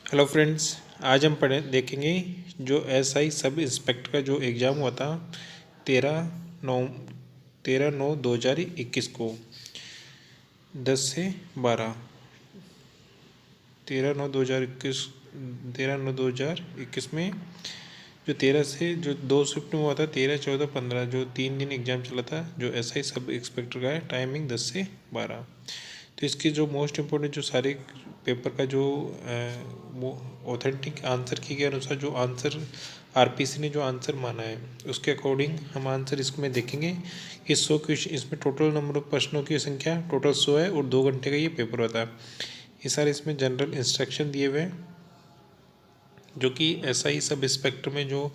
Hello friends, आज हम देखेंगे जो एसआई सब इंस्पेक्टर का जो एग्ज़ाम हुआ था 13/9 13/9/2021 को 10 से 12। 13/9/2021 13/9/2021 में जो 13 से जो 2 शिफ्ट में हुआ था, 13, 14, 15 जो 3 दिन एग्ज़ाम चला था जो एसआई सब इंस्पेक्टर का है। टाइमिंग 10 से 12। तो इसके जो मोस्ट इम्पोर्टेंट जो सारे पेपर का जो ऑथेंटिक आंसर की के अनुसार जो आंसर आरपीसी ने जो आंसर माना है उसके अकॉर्डिंग हम आंसर इसमें देखेंगे कि 100 क्वेश्चन, इसमें टोटल नंबर ऑफ प्रश्नों की संख्या टोटल 100 है और 2 घंटे का ये पेपर होता है। ये सारे इसमें जनरल इंस्ट्रक्शन दिए हुए हैं जो कि एसआई सब इंस्पेक्टर में जो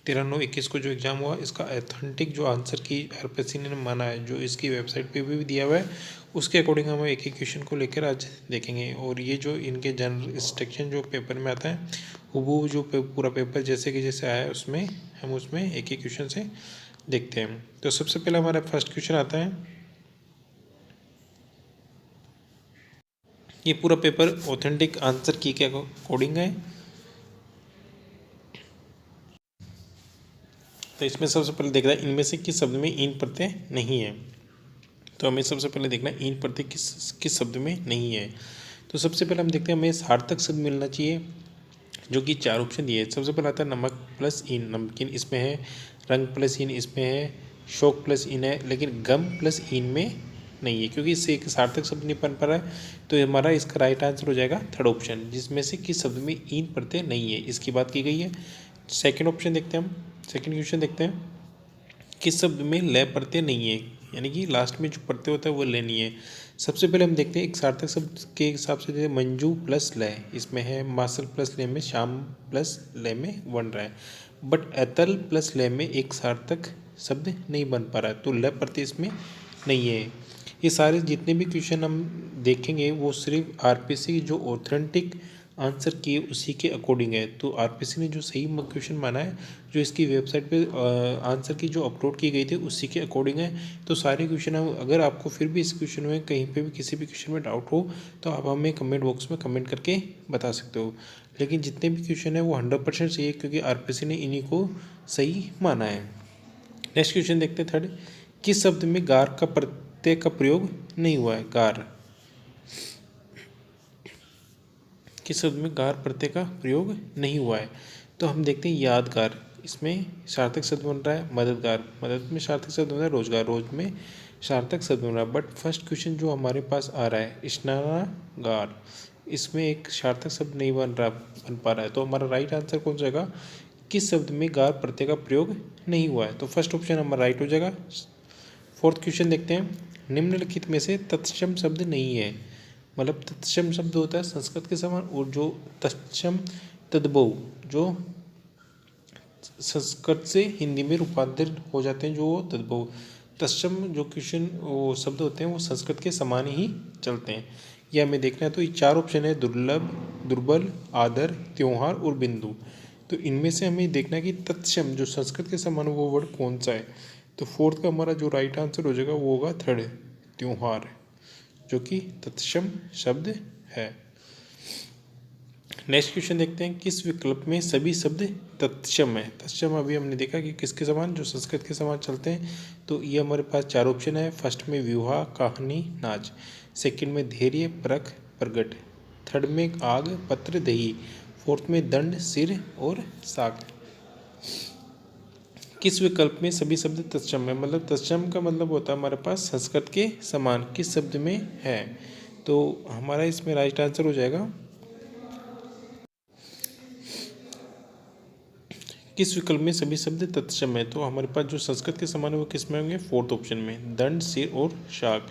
13/9/21 को जो एग्ज़ाम हुआ इसका ऑथेंटिक जो आंसर की आरपीसी ने माना है जो इसकी वेबसाइट पे भी दिया हुआ है, उसके अकॉर्डिंग हम एक एक क्वेश्चन को लेकर आज देखेंगे। और ये जो इनके जनरल इंस्ट्रक्शन जो पेपर में आता है वो जो पूरा पेपर जैसे कि जैसे आया है उसमें हम उसमें एक एक क्वेश्चन से देखते हैं। तो सबसे पहले हमारा फर्स्ट क्वेश्चन आता है, ये पूरा पेपर ऑथेंटिक आंसर की के अकॉर्डिंग है। तो इसमें सबसे पहले देखना है इनमें से किस शब्द में इन प्रत्यय नहीं है। तो हमें सबसे पहले देखना है इन प्रत्यय किस शब्द में नहीं है। तो सबसे पहले हम देखते हैं हमें सार्थक शब्द मिलना चाहिए जो कि 4 ऑप्शन दिए हैं। सबसे पहले आता है नमक प्लस इन, नमकीन इसमें है, रंग प्लस इन इसमें है, शौक प्लस इन है, लेकिन गम प्लस इन में नहीं है क्योंकि इससे एक सार्थक शब्द नहीं बन पा रहा है। तो हमारा इसका राइट आंसर हो जाएगा थर्ड ऑप्शन, जिसमें से किस शब्द में इन प्रत्यय नहीं है इसकी बात की गई है। सेकेंड ऑप्शन देखते हैं हम, सेकेंड क्वेश्चन देखते हैं किस शब्द में लय प्रत्यय नहीं है, यानी कि लास्ट में जो प्रत्यय होता है वो लय नहीं है। सबसे पहले हम देखते हैं एक सार्थक शब्द के हिसाब से जैसे मंजू प्लस लय इसमें है, मासल प्लस लय में, श्याम प्लस लय में बन रहा है, बट एतल प्लस लय में एक सार्थक शब्द नहीं बन पा रहा है, तो लय प्रत्यय इसमें नहीं है। ये सारे जितने भी क्वेश्चन हम देखेंगे वो सिर्फ आरपीसी की जो ऑथेंटिक आंसर किए उसी के अकॉर्डिंग है। तो आरपीसी ने जो सही क्वेश्चन माना है जो इसकी वेबसाइट पे आंसर की जो अपलोड की गई थी उसी के अकॉर्डिंग है। तो सारे क्वेश्चन हम, अगर आपको फिर भी इस क्वेश्चन में कहीं पे भी किसी भी क्वेश्चन में डाउट हो तो आप हमें कमेंट बॉक्स में कमेंट करके बता सकते हो, लेकिन जितने भी क्वेश्चन है वो 100% सही है क्योंकि आरपीसी ने इन्हीं को सही माना है। नेक्स्ट क्वेश्चन देखते हैं थर्ड, किस शब्द में गार का प्रत्यय का प्रयोग नहीं हुआ है। गार, किस शब्द में गार प्रत्यय का प्रयोग नहीं हुआ है। तो हम देखते हैं यादगार, इसमें सार्थक शब्द बन रहा है, मददगार, मदद में सार्थक शब्द बन रहा है, रोजगार, रोज में सार्थक शब्द बन रहा है। बट फर्स्ट क्वेश्चन जो हमारे पास आ रहा है स्नानागार, इसमें एक सार्थक शब्द नहीं बन पा रहा है। तो हमारा राइट आंसर कौन सा जाएगा, किस शब्द में गार प्रत्यय का प्रयोग नहीं हुआ है। तो फर्स्ट ऑप्शन हमारा राइट हो जाएगा। फोर्थ क्वेश्चन देखते हैं, निम्नलिखित में से तत्सम शब्द नहीं है। मतलब तत्सम शब्द होता है संस्कृत के समान, और जो तत्सम तद्भव जो संस्कृत से हिंदी में रूपांतरित हो जाते हैं, जो तद्भव तत्सम जो क्वेश्चन वो शब्द होते हैं वो संस्कृत के समान ही चलते हैं। यह हमें देखना है। तो ये 4 ऑप्शन है, दुर्लभ, दुर्बल, आदर, त्योहार और बिंदु। तो इनमें से हमें देखना है कि तत्सम जो संस्कृत के समान वो वर्ड कौन सा है। तो फोर्थ का हमारा जो राइट आंसर हो जाएगा वो होगा थर्ड, त्योहार, जो कि तत्सम शब्द है। नेक्स्ट क्वेश्चन देखते हैं, किस विकल्प में सभी शब्द तत्सम है। तत्सम अभी हमने देखा कि किसके समान, जो संस्कृत के समान चलते हैं। तो ये हमारे पास 4 ऑप्शन है। फर्स्ट में विवाह, कहानी, नाच, सेकंड में धैर्य, परख, प्रगट, थर्ड में आग, पत्र, दही, फोर्थ में दंड, सिर और साग। किस विकल्प में सभी शब्द तत्सम है, मतलब तत्सम का मतलब होता है हमारे पास संस्कृत के समान किस शब्द में है। तो हमारा इसमें राइट आंसर हो जाएगा, किस विकल्प में सभी शब्द तत्सम है। तो हमारे पास जो संस्कृत के समान है वो किस में होंगे, फोर्थ ऑप्शन में, दंड, सिर और शाक।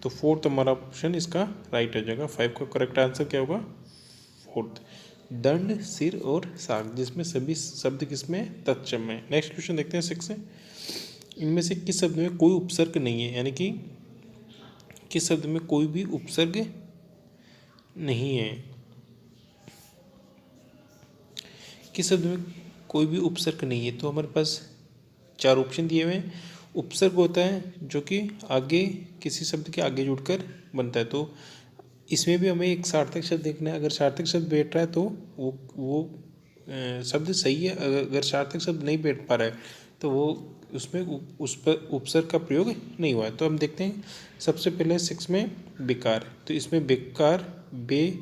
तो फोर्थ हमारा ऑप्शन इसका राइट हो जाएगा। 5 का करेक्ट आंसर क्या होगा, फोर्थ, दंड, सिर और साग, जिसमें सभी शब्द किसमें तत्सम है। नेक्स्ट क्वेश्चन देखते हैं 6 से, इनमें से किस शब्द में कोई उपसर्ग नहीं है, यानी कि किस शब्द में कोई भी उपसर्ग नहीं है। किस शब्द में कोई भी उपसर्ग नहीं है। तो हमारे पास 4 ऑप्शन दिए हुए हैं। उपसर्ग होता है जो कि आगे किसी शब्द के आगे जुड़कर बनता है। तो इसमें भी हमें एक सार्थक शब्द देखना है। अगर सार्थक शब्द बैठ रहा है तो वो शब्द सही है। अगर सार्थक शब्द नहीं बैठ पा रहा है तो वो उसमें उस पर उपसर्ग का प्रयोग नहीं हुआ है। तो हम देखते हैं सबसे पहले 6 में बेकार, तो इसमें बेकार बे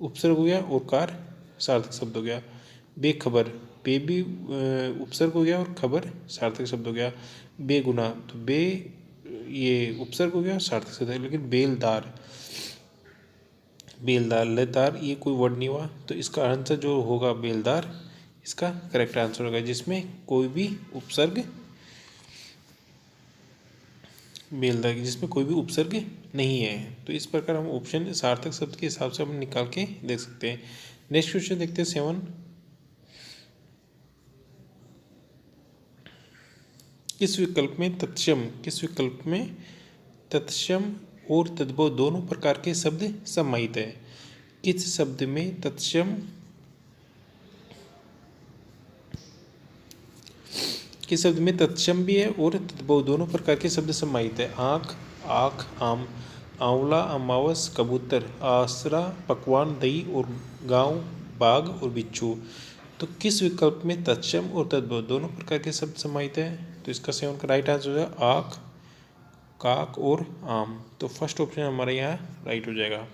उपसर्ग हो गया और कार सार्थक शब्द हो गया। बेखबर, बे भी उपसर्ग हो गया और खबर सार्थक शब्द हो गया। बेगुना, तो बे ये उपसर्ग हो गया सार्थक शब्द है। लेकिन बेलदार, बेलदार लदार ये कोई वर्ड नहीं हुआ, तो इसका आंसर जो होगा बेलदार इसका करेक्ट आंसर होगा, जिसमें कोई भी उपसर्ग बेलदार जिसमें कोई भी उपसर्ग नहीं है। तो इस प्रकार हम ऑप्शन सार्थक शब्द के हिसाब से हम निकाल के देख सकते हैं। नेक्स्ट क्वेश्चन देखते हैं 7। किस विकल्प में तत्सम और तद्भव दोनों प्रकार के शब्द समाहित है? किस शब्द में तत्सम भी है और तद्भव दोनों प्रकार के शब्द समाहित है? आँख, आँख, आम, आंवला, अमावस, कबूतर, आसरा, पकवान, दही और गांव, बाघ और बिच्छू। तो किस विकल्प में तत्सम और तद्भव दोनों प्रकार के शब्द समाहित है? तो इसका 7 का राइट आंसर हो जाएगा आँख, काक और आम। तो फर्स्ट ऑप्शन हमारा यहाँ राइट हो जाएगा।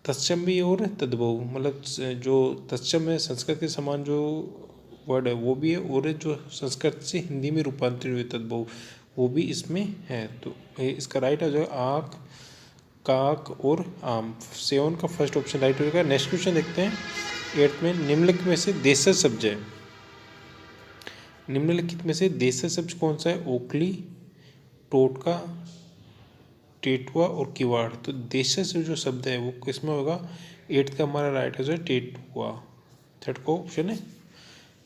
तत्सम भी और तद्भव, मतलब जो तत्सम है संस्कृत के समान जो वर्ड है वो भी है, और जो संस्कृत से हिंदी में रूपांतरित हुए तद्भव वो भी इसमें है। तो इसका राइट आ जाएगा आँख, काक और आम। 7 का फर्स्ट ऑप्शन राइट हो जाएगा। नेक्स्ट क्वेश्चन देखते हैं 8 में निम्नलिखित में से देशज शब्द है। निम्नलिखित में से देशज शब्द कौन सा है? ओखली, टोटका, टेटुआ और किवाड़। तो देशज से जो शब्द है वो किसमें होगा? 8 का हमारा राइट आंसर टेटुआ। थर्ड का ऑप्शन है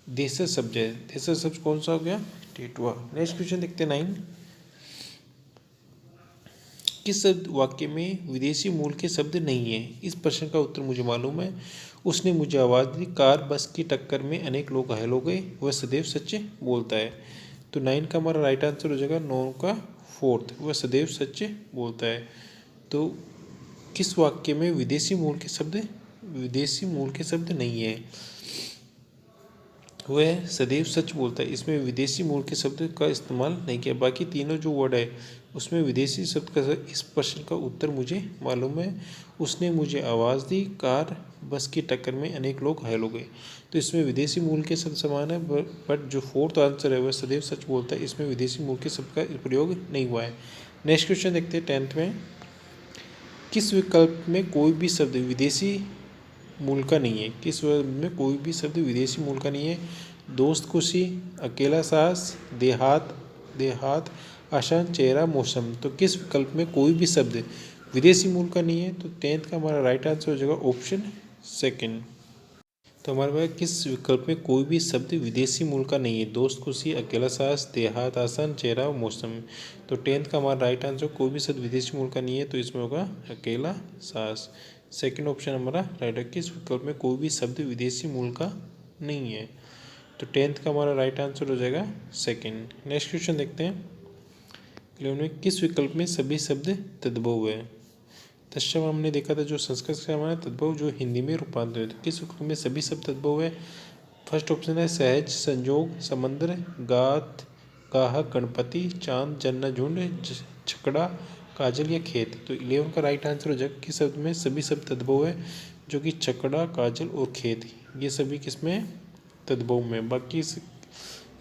देशज शब्द है। देशज शब्द कौन सा हो गया? टेटुआ। नेक्स्ट क्वेश्चन देखते हैं 9। किस शब्द वाक्य में विदेशी मूल के शब्द नहीं है? इस प्रश्न का उत्तर मुझे मालूम है। उसने मुझे आवाज़ दी, कार बस की टक्कर में अनेक लोग घायल हो गए, वह सदैव सच बोलता है। तो 9 का हमारा राइट आंसर हो जाएगा 9 का 4th, वह सदैव सच बोलता है। तो किस वाक्य में विदेशी मूल के शब्द नहीं है? वह सदैव सच बोलता है, इसमें विदेशी मूल के शब्द का इस्तेमाल नहीं किया। बाकी तीनों जो वर्ड है उसमें विदेशी शब्द का। इस प्रश्न का उत्तर मुझे मालूम है। उसने मुझे आवाज़ दी, कार बस की टक्कर में अनेक लोग घायल हो गए। तो इसमें विदेशी मूल के शब्द समान है, बट जो 4th आंसर है वह सदैव सच बोलता है, इसमें विदेशी मूल के शब्द का प्रयोग नहीं हुआ है। नेक्स्ट क्वेश्चन देखते हैं 10th में। किस विकल्प में कोई भी शब्द विदेशी मूल का नहीं है? किस वर्ग में कोई भी शब्द विदेशी मूल का नहीं है? दोस्त खुशी, अकेला साहस, देहात, आसान, चेहरा, मौसम। तो किस विकल्प में कोई भी शब्द विदेशी मूल का नहीं है? तो 10th का हमारा राइट आंसर हो जाएगा ऑप्शन 2। तो हमारे पास किस विकल्प में कोई भी शब्द विदेशी मूल का नहीं है? दोस्त खुशी, अकेला साहस, देहात, आसान, चेहरा, मौसम। तो 10th का हमारा राइट आंसर कोई भी शब्द विदेशी मूल का नहीं है, तो इसमें होगा अकेला साहस। 2nd ऑप्शन हमारा राइट है। किस विकल्प में कोई भी शब्द विदेशी मूल का नहीं है? तो 10th का हमारा राइट आंसर हो जाएगा 2nd। नेक्स्ट क्वेश्चन देखते हैं 11 में। किस विकल्प में सभी शब्द तद्भव है? तत्सम हमने देखा था जो संस्कृत से हमारा तद्भव जो हिंदी में रूपांतरित है। किस विकल्प में सभी शब्द तद्भव है? फर्स्ट ऑप्शन है सहज, संजोग, समंदर, गात, गाहक, गणपति, चांद, जन्ना, झुंड, छकड़ा, काजल या खेत। तो 11 का राइट आंसर हो जाएगा किस शब्द में सभी शब्द तद्भव है, जो कि छकड़ा, काजल और खेत, ये सभी किसमें तद्भव में। बाकी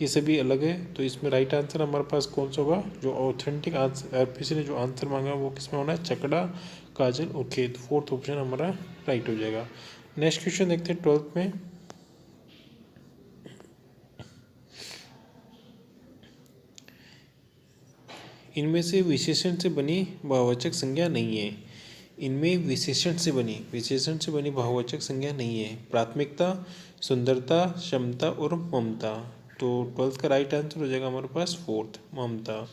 ये सभी अलग है। तो इसमें राइट आंसर हमारे पास कौन सा होगा? जो ऑथेंटिक आंसर आरपीसी ने जो आंसर मांगा वो किसमें होना है? छकड़ा, काजल और खेत। 4th ऑप्शन हमारा राइट हो जाएगा। नेक्स्ट क्वेश्चन देखते हैं 12th में। इनमें से विशेषण से बनी भाववाचक संज्ञा नहीं है। इनमें विशेषण से बनी भाववाचक संज्ञा नहीं है। प्राथमिकता, सुंदरता, क्षमता और ममता। तो 12th का राइट आंसर हो जाएगा हमारे पास 4th, ममता,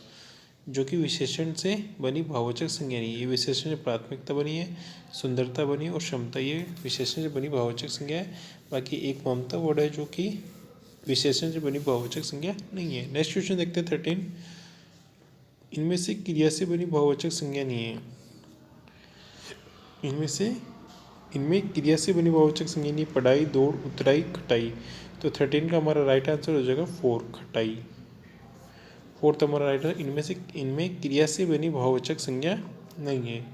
जो कि विशेषण से बनी भाववाचक संज्ञा नहीं है। ये विशेषण से प्राथमिकता बनी है, सुंदरता बनी और क्षमता ये विशेषण से बनी भाववाचक संज्ञा है। बाकी एक ममता वर्ड है जो कि विशेषण से बनी भाववाचक संज्ञा नहीं है। नेक्स्ट क्वेश्चन देखते हैं 13। इनमें से क्रिया से बनी भाववाचक संज्ञा नहीं है। इनमें क्रिया से बनी बहुवचक संज्ञा नहीं, पढ़ाई, दौड़, उतराई, खटाई। तो 13 का हमारा राइट आंसर हो जाएगा 4, खटाई। 4 हमारा राइट आंसर। इनमें क्रिया से बनी बहुवचक संज्ञा नहीं है,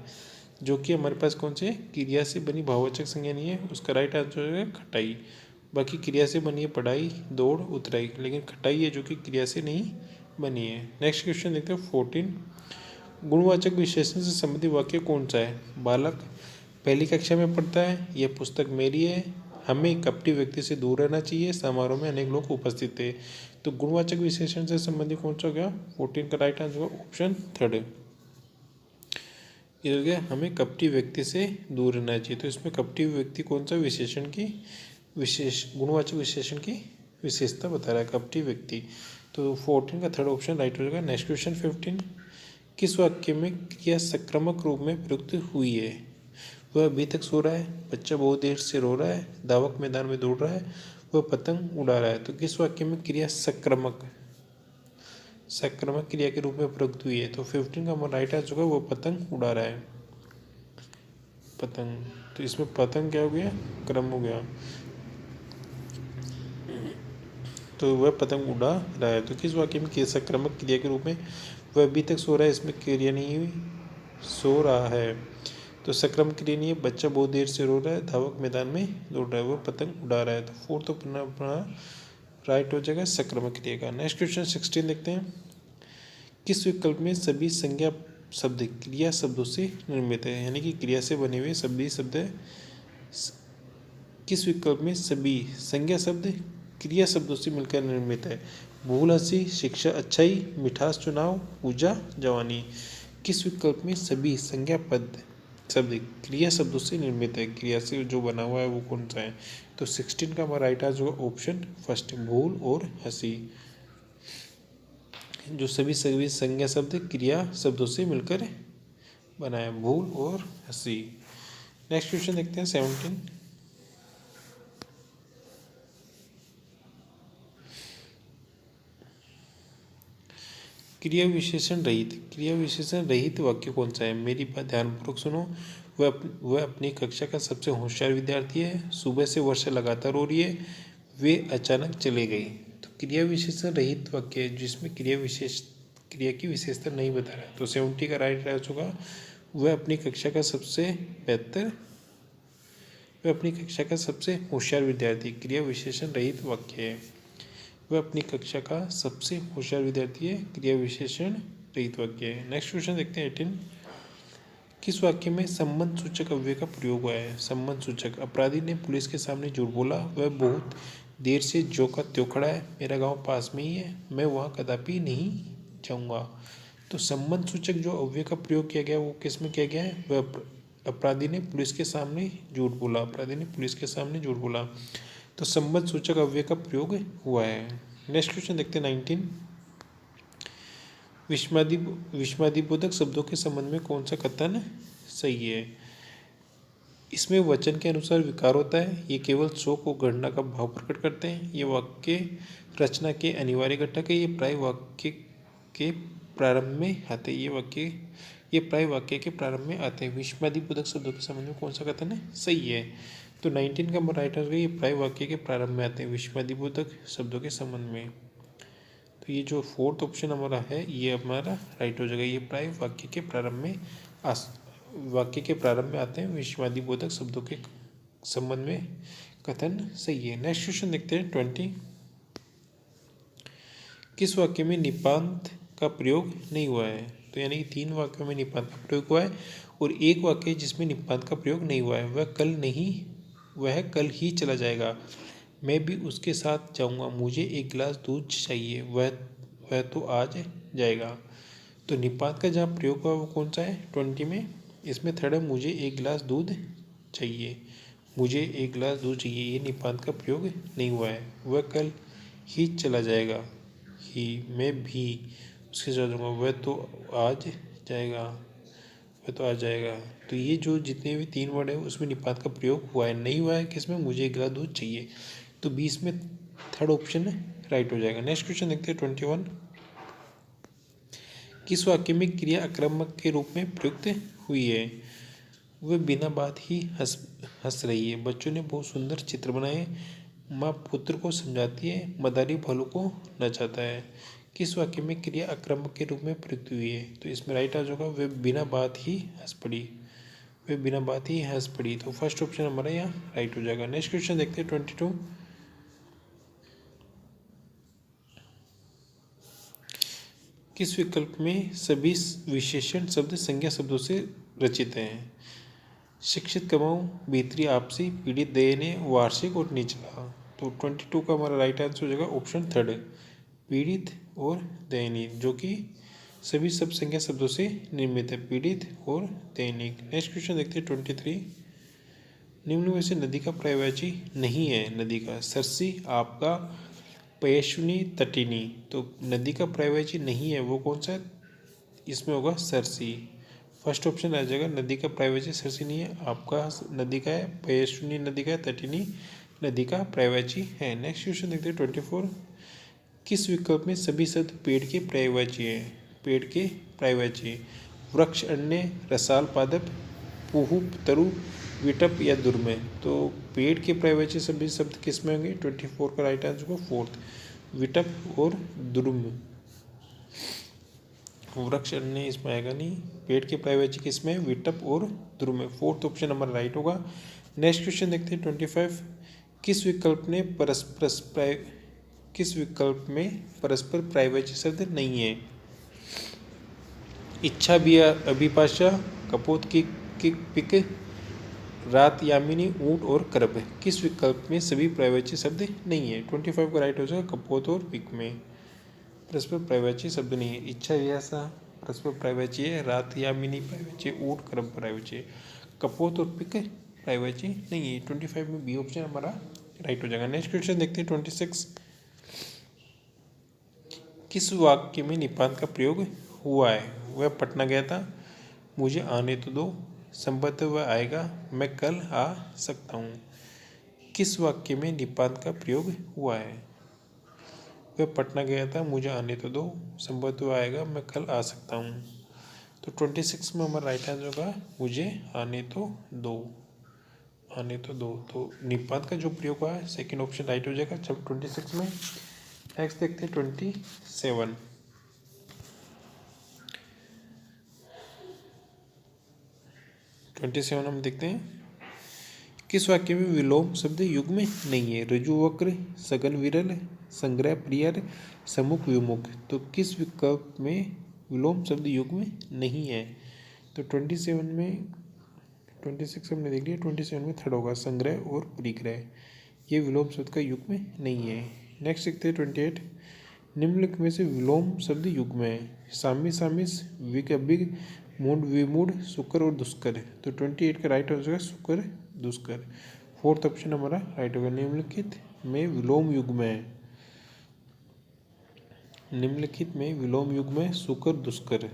जो कि हमारे पास कौन से क्रिया से बनी बहुवचक संज्ञा नहीं है, उसका राइट आंसर हो जाएगा खटाई। बाकी क्रिया से बनी है पढ़ाई, दौड़, उतराई, लेकिन खटाई है जो कि क्रिया से नहीं बनी है। नेक्स्ट क्वेश्चन देखते हैं 14। गुणवाचक विशेषण से संबंधित वाक्य कौन सा है? बालक पहली कक्षा में पढ़ता है, यह पुस्तक मेरी है, हमें कपटी व्यक्ति से दूर रहना चाहिए, समारोह में अनेक लोग उपस्थित थे। तो गुणवाचक विशेषण से संबंधित कौन सा हो गया? 14 का राइट आंसर होगा ऑप्शन 3। ये हो गया हमें कपटी व्यक्ति से दूर रहना चाहिए। तो इसमें कपटी व्यक्ति कौन सा विशेषण की गुणवाचक विशेषण की विशेषता बता रहा है, कपटी व्यक्ति। तो 14 का थर्ड ऑप्शन राइट हो जाएगा। Next question 15। किस वाक्य में क्रिया सक्रमक रूप में प्रयुक्त हुई है? वह अभी तक सो रहा है, बच्चा बहुत देर से रो रहा है, धावक मैदान में दौड़ रहा है, वह पतंग उड़ा रहा है। तो किस वाक्य में क्रिया सक्रमक क्रिया के रूप में प्रयुक्त हुई है? तो 15 का हमारा राइट आंसर होगा वो पतंग उड़ा रहा है, पतंग। तो इसमें पतंग क्या हो गया? क्रम हो गया। तो वह पतंग उड़ा रहा है। तो किस वाक्य में क्रिया सक्रमक क्रिया के रूप में वह अभी तक सो रहा है, इसमें क्रिया नहीं हुई, सो रहा है। तो सक्रम क्रिया नहीं है, बच्चा बहुत देर से रो रहा है, धावक मैदान में दौड़ रहा है, वह पतंग उड़ा रहा है। तो 4 तो अपना राइट हो जाएगा सक्रमक क्रिया का। नेक्स्ट क्वेश्चन 16 देखते हैं। किस विकल्प में सभी संज्ञा शब्द क्रिया शब्दों से निर्मित है? यानी कि क्रिया से बने हुए सभी शब्द किस विकल्प में सभी संज्ञा शब्द क्रिया शब्दों से मिलकर निर्मित है? भूल, हंसी, शिक्षा, अच्छाई, मिठास, चुनाव, पूजा, जवानी। किस विकल्प में सभी संज्ञा पद शब्द क्रिया शब्दों से निर्मित है? क्रिया से जो बना हुआ है वो कौन सा है? तो 16 का हमारा राइट आंसर होगा ऑप्शन फर्स्ट, भूल और हंसी। जो सभी संज्ञा शब्द क्रिया शब्दों से मिलकर बना है, भूल और हंसी। नेक्स्ट क्वेश्चन देखते हैं 17। क्रिया विशेषण रहित वाक्य कौन सा है? मेरी बात ध्यानपूर्वक सुनो। वह अपनी कक्षा का सबसे होशियार विद्यार्थी है, सुबह से वर्षा लगातार हो रही है, वे अचानक चले गई। तो क्रिया विशेषण रहित वाक्य है जिसमें क्रिया की विशेषता नहीं बता रहा है। तो 70 का राइट आंसर होगा वह अपनी कक्षा का सबसे होशियार विद्यार्थी। क्रिया विशेषण रहित वाक्य है, वह अपनी कक्षा का सबसे होशियार विद्यार्थी है, क्रिया विशेषण रहित वाक्य है। नेक्स्ट क्वेश्चन देखते हैं 18। किस वाक्य में संबंध सूचक अव्यय का प्रयोग हुआ है? संबंध सूचक, अपराधी ने पुलिस के सामने झूठ बोला, वह बहुत देर से जो का त्यों खड़ा है, मेरा गांव पास में ही है, मैं वहाँ कदापि नहीं जाऊँगा। तो संबंध सूचक जो अव्यय का प्रयोग किया गया वो किस में किया गया है? वह अपराधी ने पुलिस के सामने झूठ बोला, तो संबंध सूचक अव्यय का प्रयोग हुआ है। नेक्स्ट क्वेश्चन देखते हैं 19। विस्मयादिबोधक शब्दों के संबंध में कौन सा कथन सही है? इसमें वचन के अनुसार विकार होता है, ये केवल शोक और घृणा का भाव प्रकट करते हैं, ये वाक्य रचना के अनिवार्य घटक है, ये प्राय वाक्य के प्रारंभ में आते हैं, ये प्राय वाक्य के प्रारंभ में आते हैं। विस्मयादिबोधक शब्दों के संबंध में कौन सा कथन है सही है? तो 19 का राइट आंसर ये प्राय वाक्य के प्रारंभ में आते हैं विस्मयादिबोधक शब्दों के संबंध में। तो ये जो 4th ऑप्शन हमारा है ये हमारा राइट हो जाएगा, ये प्राय वाक्य के प्रारंभ में आते हैं विस्मयादिबोधक शब्दों के संबंध में कथन सही है। नेक्स्ट क्वेश्चन देखते हैं 20। किस वाक्य में निपात का प्रयोग नहीं हुआ है? तो यानी कि 3 वाक्यों में निपात का प्रयोग हुआ है और एक वाक्य जिसमें निपात का प्रयोग नहीं हुआ है। वह कल ही चला जाएगा, मैं भी उसके साथ जाऊंगा, मुझे एक गिलास दूध चाहिए, वह तो आज जाएगा। तो निपात का जहाँ प्रयोग हुआ वो कौन सा है 20 में? इसमें थर्ड है मुझे एक गिलास दूध चाहिए, ये निपात का प्रयोग नहीं हुआ है। वह कल ही चला जाएगा, मैं भी उसके साथ जाऊंगा, वह तो आज जाएगा। तो ये जो जितने भी 3 वर्ड है उसमें निपात का प्रयोग हुआ है, नहीं हुआ है किसमें? मुझे एक गिलास दूध चाहिए। तो 20 में थर्ड ऑप्शन राइट हो जाएगा। नेक्स्ट क्वेश्चन देखते हैं 21। किस वाक्य में क्रिया आक्रामक के रूप में प्रयुक्त हुई है? वे बिना बात ही हंस हंस रही है। बच्चों ने बहुत सुंदर चित्र बनाए। माँ पुत्र को समझाती है, मदारी भालू को नचाता है। किस वाक्य में क्रिया आक्रामक के रूप में प्रयुक्त हुई है? तो इसमें राइट आंसर होगा वे बिना बात ही हंस पड़ी। वे बिना बात ही हंस पड़ी। तो फर्स्ट ऑप्शन हमारा यहाँ राइट हो जाएगा। नेक्स्ट क्वेश्चन देखते हैं 22। किस विकल्प में सभी विशेषण शब्द संज्ञा शब्दों से रचित हैं? शिक्षित, कमाऊं, भीतरी, आपसी, पीड़ित, दयनीय, वार्षिक और निचला। तो 22 का हमारा राइट आंसर हो जाएगा ऑप्शन थर्ड, पीड़ित और दयनीय, जो कि सभी सब संज्ञा शब्दों से निर्मित है, पीड़ित और दैनिक। नेक्स्ट क्वेश्चन देखते हैं 23। निम्न में से नदी का पर्यायवाची नहीं है। नदी का सरसी, आपका, पयस्विनी, तटिनी। तो नदी का पर्यायवाची नहीं है वो कौन सा है? इसमें होगा सरसी। फर्स्ट ऑप्शन आ जाएगा। नदी का पर्यायवाची सरसी नहीं है, आपका नदी का है, पयस्विनी नदी का है, तटिनी नदी का पर्यायवाची है। नेक्स्ट क्वेश्चन देखते हैं 24। किस विकल्प में सभी शब्द पेड़ के पर्यायवाची है? पेड़ के पर्यायवाची, वृक्ष, अन्य, रसाल, पादप, पुहु, तरु, विटप या दुर्मय। तो पेड़ के पर्यायवाची सभी शब्द किस में होंगे? 24 का राइट आंसर को फोर्थ, विटप और दुर्म। वृक्ष, अन्य इसमें आएगा नहीं। पेड़ के पर्यायवाची किस में? विटप और दुर्मय। फोर्थ ऑप्शन हमारा राइट होगा। नेक्स्ट क्वेश्चन देखते हैं 25। किस विकल्प में परस्पर पर्यायवाची शब्द नहीं है? इच्छा भी, अभिभाषा, कपोत, किक, पिक, रात, यामिनी, ऊंट और करब। किस विकल्प में सभी पर्यायवाची शब्द नहीं है? 25 का राइट हो जाएगा कपोत और पिक में परस्पर पर्यायवाची शब्द नहीं है। इच्छा, अभिलाषा परस्पर पर्यायवाची है, रात, यामिनी पर्यायवाची, ऊंट, करब पर्यायवाची, कपोत और पिक पर्यायवाची नहीं है। 25 में बी ऑप्शन हमारा राइट हो जाएगा। नेक्स्ट क्वेश्चन देखते हैं 26। किस वाक्य में निपात का प्रयोग हुआ है? वह पटना गया था, मुझे आने तो दो, संभवतः वह आएगा, मैं कल आ सकता हूँ। किस वाक्य में निपात का प्रयोग हुआ है? वह पटना गया था, मुझे आने तो दो, संभवतः वह आएगा, मैं कल आ सकता हूँ। तो 26 में हमारा राइट आंसर होगा मुझे आने तो दो, आने तो दो। तो निपात का जो प्रयोग हुआ है सेकेंड ऑप्शन राइट हो जाएगा। जब 26 में नेक्स्ट देखते हैं 27। हम देखते हैं किस वाक्य में विलोम शब्द युग्म में नहीं है? रजु, वक्र, सघन, विरल, संग्रह, प्रियर, सम्मुख, विमुख। तो किस विकल्प में विलोम शब्द युग्म में नहीं है? तो 26 हमने देख लिया। 27 में थर्ड होगा संग्रह और परिग्रह, ये विलोम शब्द का युग्म में नहीं है। नेक्स्ट देखते हैं 28। निम्नलिखित में से विलोम शब्द युग्म में है? सामी, सामिस, विग, अभिग, मूड, विमूढ़, सुकर और दुष्कर। तो 28 का राइट आंसर है सुकर, दुष्कर। फोर्थ ऑप्शन हमारा राइट होगा। निम्नलिखित में विलोम युग्म है? निम्नलिखित में विलोम युग्म है सुकर, दुष्कर।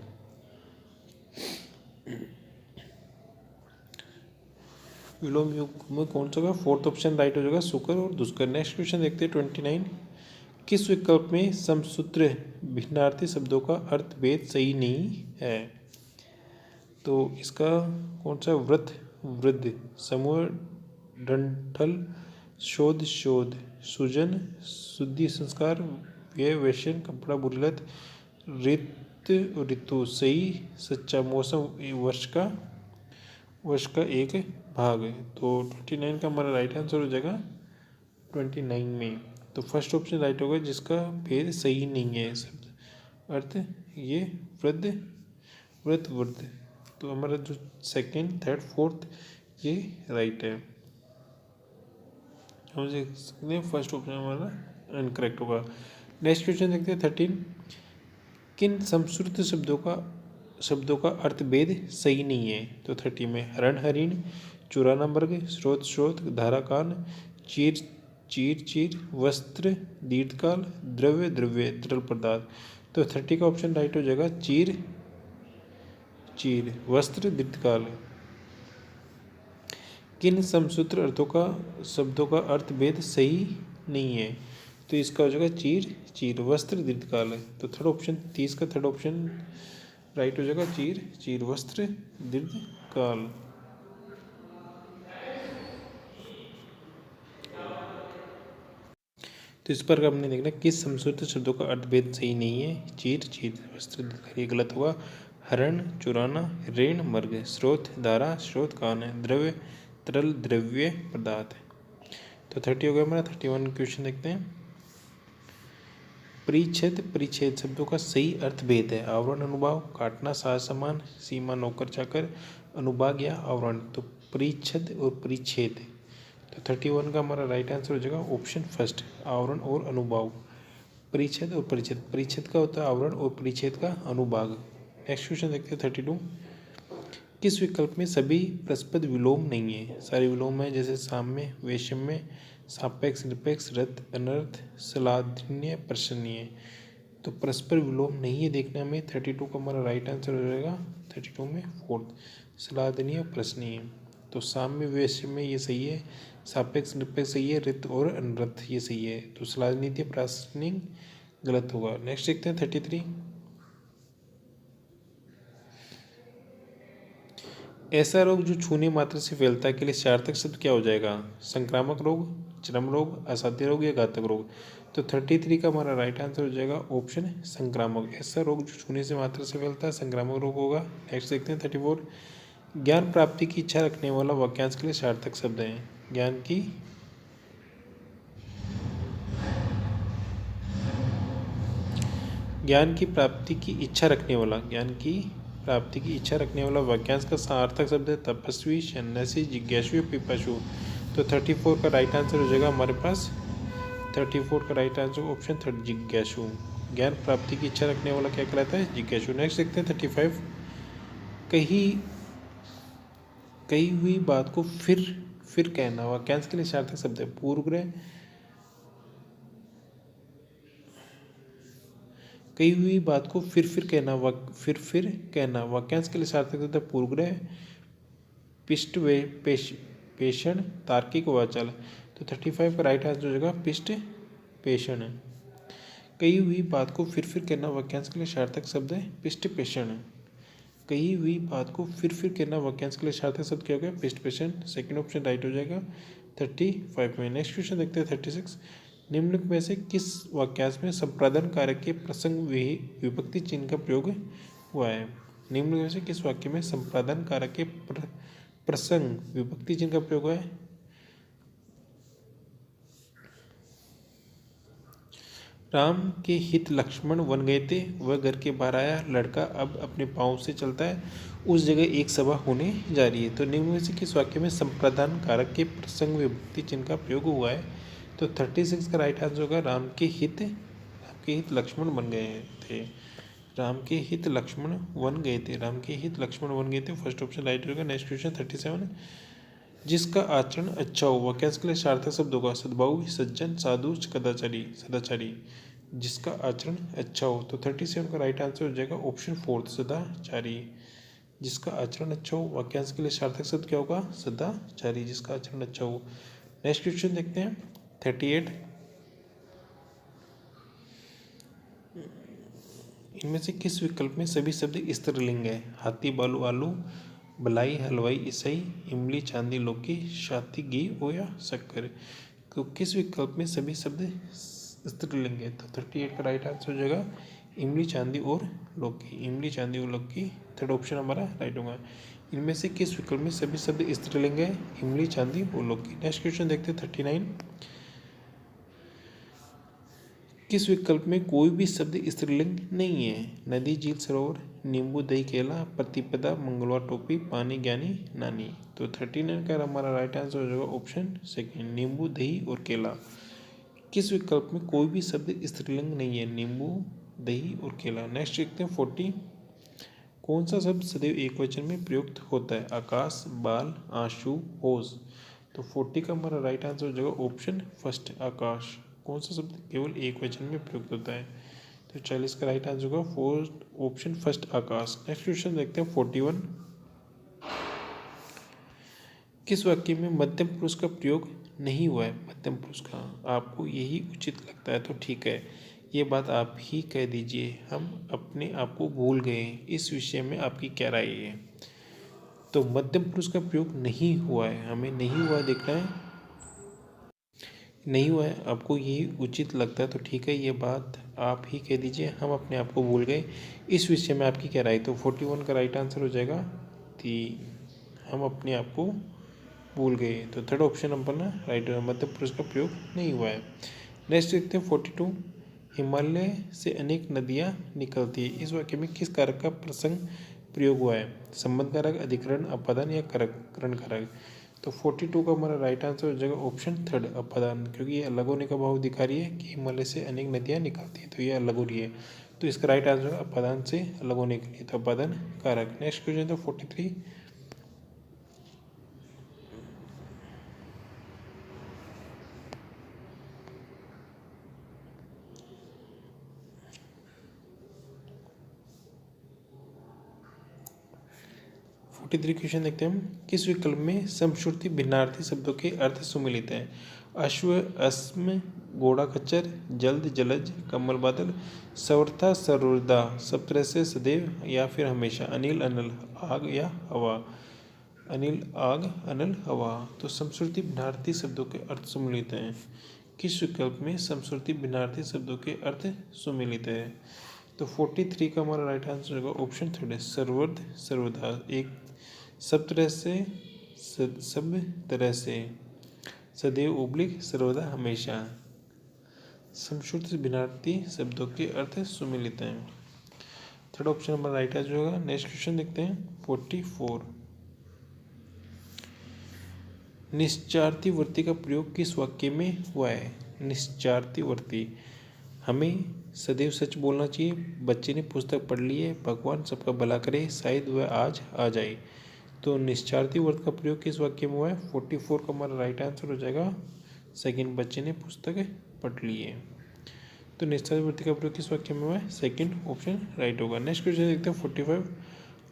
विलोम युग्म में कौन सा होगा? फोर्थ ऑप्शन राइट हो जाएगा सुकर और दुष्कर। नेक्स्ट क्वेश्चन देखते हैं 29। किस विकल्प में समसूत्र भिन्नार्थी शब्दों का अर्थ भेद सही नहीं है? तो इसका कौन सा? व्रत, वृद्ध, समूह, डंठल, शोध, शोध, सुजन, शुद्धि, संस्कार, व्यय, व्यसन, कपड़ा, बुरिलत, ऋत, ऋतु, सही, सच्चा, मौसम, वर्ष का एक भाग। तो 29 का हमारा राइट आंसर हो जाएगा 29 में। तो फर्स्ट ऑप्शन राइट होगा जिसका भेद सही नहीं है शब्द अर्थ, ये वृद्ध, व्रत, वृद्ध। तो हमारा जो सेकंड, थर्ड, फोर्थ ये राइट है। हम देख सकते हैं फर्स्ट ऑप्शन हमारा इनकरेक्ट होगा। नेक्स्ट क्वेश्चन देखते हैं 13। किन समश्रुत शब्दों का अर्थ भेद सही नहीं है? तो 30 में हरण, हरिण, चुराना, मृग, स्रोत, स्रोत, धाराकान, चीर, चीर, चीर, वस्त्र, दीर्घकाल, द्रव्य, द्रव्य, तरल पदार्थ। तो 30 का ऑप्शन राइट हो जाएगा चीर, चीर, वस्त्र, दीर्घकाल। किन समसूत्र शब्दों का अर्थ भेद सही नहीं है? तो इसका हो जाएगा चीर, चीर, वस्त्र, दीर्घकाल। तो थर्ड ऑप्शन 30 का थर्ड ऑप्शन राइट हो जाएगा चीर, चीर, वस्त्र, दीर्घकाल। तो इस पर हमने देखना किस समसूत्र शब्दों का अर्थभेद सही नहीं है। चीर चीर वस्त्र, ये गलत होगा। हरण चुराना, ऋण मर्ग, स्रोत धारा, स्रोत कान है, द्रव्य तरल, द्रव्य पदार्थ। तो 30 हो गया हमारा। 31 क्वेश्चन देखते हैं। परिच्छेद परिच्छेद शब्दों का सही अर्थभेद है। आवरण अनुभाग, काटना, साज समान, सीमा, नौकर चाकर, अनुभाग या आवरण। तो परिच्छेद और परिच्छेद। तो 31 का हमारा राइट आंसर हो जाएगा ऑप्शन फर्स्ट, आवरण और अनुभाग। परिच्छेद और परिच्छेद, परिच्छेद का होता है आवरण और परिच्छेद का अनुभाग। नेक्स्ट क्वेश्चन देखते हैं 32। किस विकल्प में सभी प्रस्पद विलोम नहीं है? सारे विलोम है, जैसे साम्य, वैषम्य, सापेक्ष, निरपेक्ष, रथ, अनर्थ, सलादनीय, प्रशंसनीय। तो परस्पर विलोम नहीं है देखने में। 32 का हमारा राइट आंसर हो जाएगा 32 में फोर्थ, सलादनीय, प्रशंसनीय। तो साम्य वैषम्य ये सही है, सापेक्ष निरपेक्ष सही है, रित और अनर्थ ये सही है। तो सलादनीय प्रशंसनीय गलत होगा। नेक्स्ट देखते हैं 33। ऐसा रोग जो छूने मात्र से फैलता है के लिए सार्थक शब्द क्या हो जाएगा? संक्रामक रोग, चरम रोग, असाध्य रोग या घातक रोग। तो 33 का हमारा राइट आंसर हो जाएगा ऑप्शन संक्रामक। ऐसा रोग जो छूने से मात्र से फैलता है संक्रामक रोग होगा। नेक्स्ट देखते हैं 34। ज्ञान प्राप्ति की इच्छा रखने वाला वाक्यांश के लिए सार्थक शब्द है। ज्ञान की प्राप्ति की इच्छा रखने वाला, ज्ञान की प्राप्ति की इच्छा रखने वाला वाक्यांश का सार्थक शब्द है तपस्वी, सन्यासी, जिज्ञासु, पिपासु। तो 34 का राइट आंसर हो जाएगा हमारे पास 34 का राइट आंसर ऑप्शन थर्ड, जिज्ञासु। ज्ञान प्राप्ति की इच्छा रखने वाला क्या कहलाता है? जिज्ञासु। नेक्स्ट देखते हैं 35। कही हुई बात को फिर कहना वाक्यांश के लिए सार्थक शब्द है। पूर्वग्रह, कही हुई बात को फिर कहना वाक्यांश के लिए सार्थक शब्द है। पूर्वग्रह, पिष्ट पेषण, तार्किक वाचाल। तो 35 का राइट आंसर हो जाएगा पिष्ट पेषण। कही हुई बात को फिर कहना वाक्यांश के लिए सार्थक शब्द है पिष्ट पेषण। कही हुई बात को फिर कहना वाक्यांश के लिए सार्थक शब्द क्या हो गया? पिष्ट पेषण। सेकंड ऑप्शन राइट हो जाएगा 35 में। नेक्स्ट क्वेश्चन देखते हैं 36। निम्नलिखित में से किस वाक्यांश में संप्रादन कारक के प्रसंग विभक्ति चिन्ह का प्रयोग हुआ है? निम्नलिखित में से किस वाक्य में संप्रादन कारक के प्रसंग विभक्ति चिन्ह का प्रयोग हुआ है? राम के हित लक्ष्मण वन गए थे, वह घर के बाहर आया, लड़का अब अपने पाँव से चलता है, उस जगह एक सभा होने जा रही है। तो निम्न में से किस वाक्य में संप्रदान कारक के प्रसंग विभक्ति चिन्ह का प्रयोग हुआ है? तो 36 का राइट आंसर होगा राम के हित लक्ष्मण बन गए थे। राम के हित लक्ष्मण वन गए थे, राम के हित लक्ष्मण वन गए थे, फर्स्ट ऑप्शन राइट होगा। Next question 37। जिसका आचरण अच्छा हो वाक्यांश के लिए सार्थक शब्द होगा। सद्भाव, सज्जन, साधु, सदाचारी। जिसका आचरण अच्छा हो। तो 37 का राइट आंसर हो जाएगा ऑप्शन फोर्थ, सदाचारी। जिसका आचरण अच्छा हो वाक्यांश के लिए सार्थक शब्द क्या होगा? सदाचारी, जिसका आचरण अच्छा हो। नेक्स्ट क्वेश्चन देखते हैं 38। इनमें से किस विकल्प में सभी शब्द स्त्रीलिंग है? हाथी, बालू, आलू, भलाई, हलवाई, ईसाई, इमली, चांदी, लौकी, शाती, घी हो या शक्कर। तो किस विकल्प में सभी शब्द स्त्रीलिंग है? तो 38 का राइट आंसर हो जाएगा इमली, चांदी और लौकी। इमली, चांदी और लौकी, थर्ड ऑप्शन हमारा राइट होगा। इनमें से किस विकल्प में सभी शब्द स्त्रीलिंग है? इमली, चांदी और लौकी। नेक्स्ट क्वेश्चन देखते हैं 39। किस विकल्प में कोई भी शब्द स्त्रीलिंग नहीं है? नदी, झील, सरोवर, नींबू, दही, केला, प्रतिपदा, मंगलवार, टोपी, पानी, ज्ञानी, नानी। तो 39 का हमारा राइट आंसर हो जाएगा ऑप्शन सेकेंड, नींबू, दही और केला। किस विकल्प में कोई भी शब्द स्त्रीलिंग नहीं है? नींबू, दही और केला। नेक्स्ट देखते हैं 40। कौन सा शब्द सदैव एक वचन में प्रयुक्त होता है? आकाश, बाल, आंसू, ओस। तो 40 का हमारा राइट आंसर हो जाएगा ऑप्शन फर्स्ट, आकाश। कौन सा शब्द केवल एक वचन में प्रयुक्त होता है? तो 40 का राइट आंसर होगा फोर्थ ऑप्शन फर्स्ट, आकाश। नेक्स्ट क्वेश्चन देखते हैं 41। किस वाक्य में मध्यम पुरुष का प्रयोग नहीं हुआ है? मध्यम पुरुष का आपको यही उचित लगता है तो ठीक है, ये बात आप ही कह दीजिए, हम अपने आप को भूल गए, इस विषय में आपकी क्या राय है? तो मध्यम पुरुष का प्रयोग नहीं हुआ है, हमें नहीं हुआ देखना है। नहीं हुआ है, आपको यही उचित लगता है तो ठीक है, ये बात आप ही कह दीजिए, हम अपने आप को भूल गए। इस विषय में आपकी क्या राय? तो 41 का राइट आंसर हो जाएगा कि हम अपने आप को भूल गए। तो थर्ड ऑप्शन नंबर ना राइट, मध्य पुरुष का प्रयोग नहीं हुआ है। नेक्स्ट देखते हैं 42, हिमालय से अनेक नदियाँ निकलती है। इस वाक्य में किस कारक का प्रसंग प्रयोग हुआ है? संबंध कारक, अधिकरण, अपादान या करण कारक? तो 42 का हमारा राइट आंसर हो जाएगा ऑप्शन थर्ड, अपादान, क्योंकि ये अलग होने का भाव दिखा रही है कि हिमालय से अनेक नदियाँ निकलती है, तो ये अलग हो रही है। तो इसका राइट आंसर होगा अपादान से अलग होने के लिए, तो अपादान कारक। नेक्स्ट क्वेश्चन तो 43, 43 क्वेश्चन देखते हैं हम। किस विकल्प में समश्रुति भिन्नार्थी शब्दों के अर्थ सुमिलित है? अश्व, अस्म, घोड़ा, खच्चर, जल्द, जलज, कमल, बादल, सर्वथा, सर्वदा, सब तरह से, सदैव या फिर हमेशा, अनिल, अनल, आग या हवा। अनिल, आग, अनल, हवा। तो समश्रुति भिन्नार्थी शब्दों के अर्थ सुमिलित हैं। किस विकल्प में समश्रुति भिन्नार्थी शब्दों के अर्थ सुमिलित है? तो 43 का हमारा राइट आंसर होगा ऑप्शन थर्ड है, सर्वद, सर्वदा, एक, सब तरह से, सब तरह से, सदैव, ओब्लिक, सर्वदा, हमेशा। समश्रुति भिन्नार्थी शब्दों के अर्थ सुमिलित हैं। थर्ड ऑप्शन हमारा राइट आंसर होगा। नेक्स्ट क्वेश्चन देखते हैं 44, निश्चार्थी वर्ती का प्रयोग किस वाक्य में हुआ है? निश्चार्थी वर्ती, हमें सदैव सच बोलना चाहिए, बच्चे ने पुस्तक पढ़ ली है, भगवान सबका भला करे, शायद वह आज आ जाए। तो निश्चार्थी वर्त का प्रयोग किस वाक्य में हुआ है? 44 का हमारा राइट आंसर हो जाएगा सेकंड, बच्चे ने पुस्तक पढ़ ली है। तो निश्चार्थी वर्ती का प्रयोग किस वाक्य में हुआ है? सेकंड ऑप्शन राइट होगा। नेक्स्ट क्वेश्चन देखते हैं 45,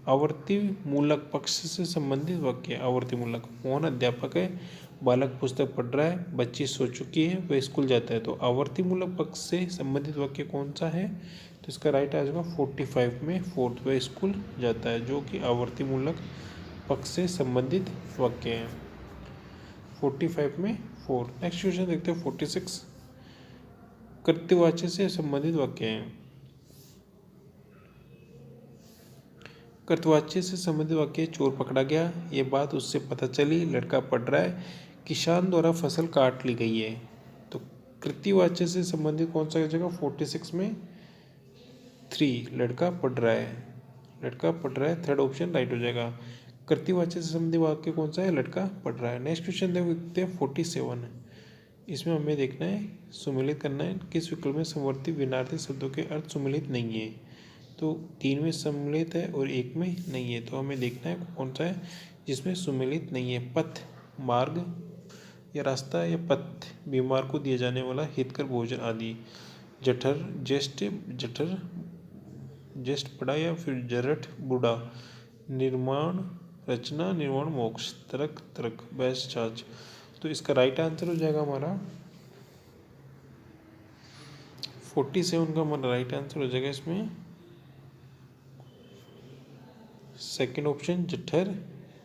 आवर्ती मूलक पक्ष से संबंधित वाक्य। आवर्ती मूलक, मोहन अध्यापक है, बालक पुस्तक पढ़ रहा है, बच्ची सो चुकी है, वह स्कूल जाता है। तो आवर्ती मूलक पक्ष से संबंधित वाक्य कौन सा है? तो इसका राइट आ जाएगा 45 में फोर्थ, वह स्कूल जाता है, जो कि आवर्ती मूलक पक्ष से संबंधित वाक्य है 45 में फोर। नेक्स्ट क्वेश्चन देखते हैं 46, कृत्यवाच्य से संबंधित वाक्य है। कृतवाच्य से संबंधित वाक्य, चोर पकड़ा गया, ये बात उससे पता चली, लड़का पढ़ रहा है, किसान द्वारा फसल काट ली गई है। तो कृत्यवाच्य से संबंधित कौन सा हो जाएगा? 46 में 3, लड़का पढ़ रहा है, लड़का पढ़ रहा है, थर्ड ऑप्शन राइट हो जाएगा। कृत्यवाच्य से संबंधित वाक्य कौन सा है? लड़का पढ़ रहा है। नेक्स्ट क्वेश्चन देखते हैं 47, इसमें हमें देखना है, सुमिलित करना है, किस विकल्प में समवर्ती विनार्थी शब्दों के अर्थ सुमिलित नहीं है? तो 3 में सम्मिलित है और 1 में नहीं है, तो हमें देखना है कौन सा है जिसमें सुमिलित नहीं है। पथ, मार्ग या रास्ता, या पथ, बीमार को दिया जाने वाला हितकर भोजन आदि। जठर, ज्येष्ठ, जठर, ज्येष्ठ बड़ा या फिर जरठ बूढ़ा। निर्माण, रचना, निर्माण, मोक्ष, तर्क, तर्क, बहस, छाछ। तो इसका राइट आंसर हो जाएगा हमारा 47 का हमारा राइट आंसर हो जाएगा इसमें सेकंड ऑप्शन, जठर,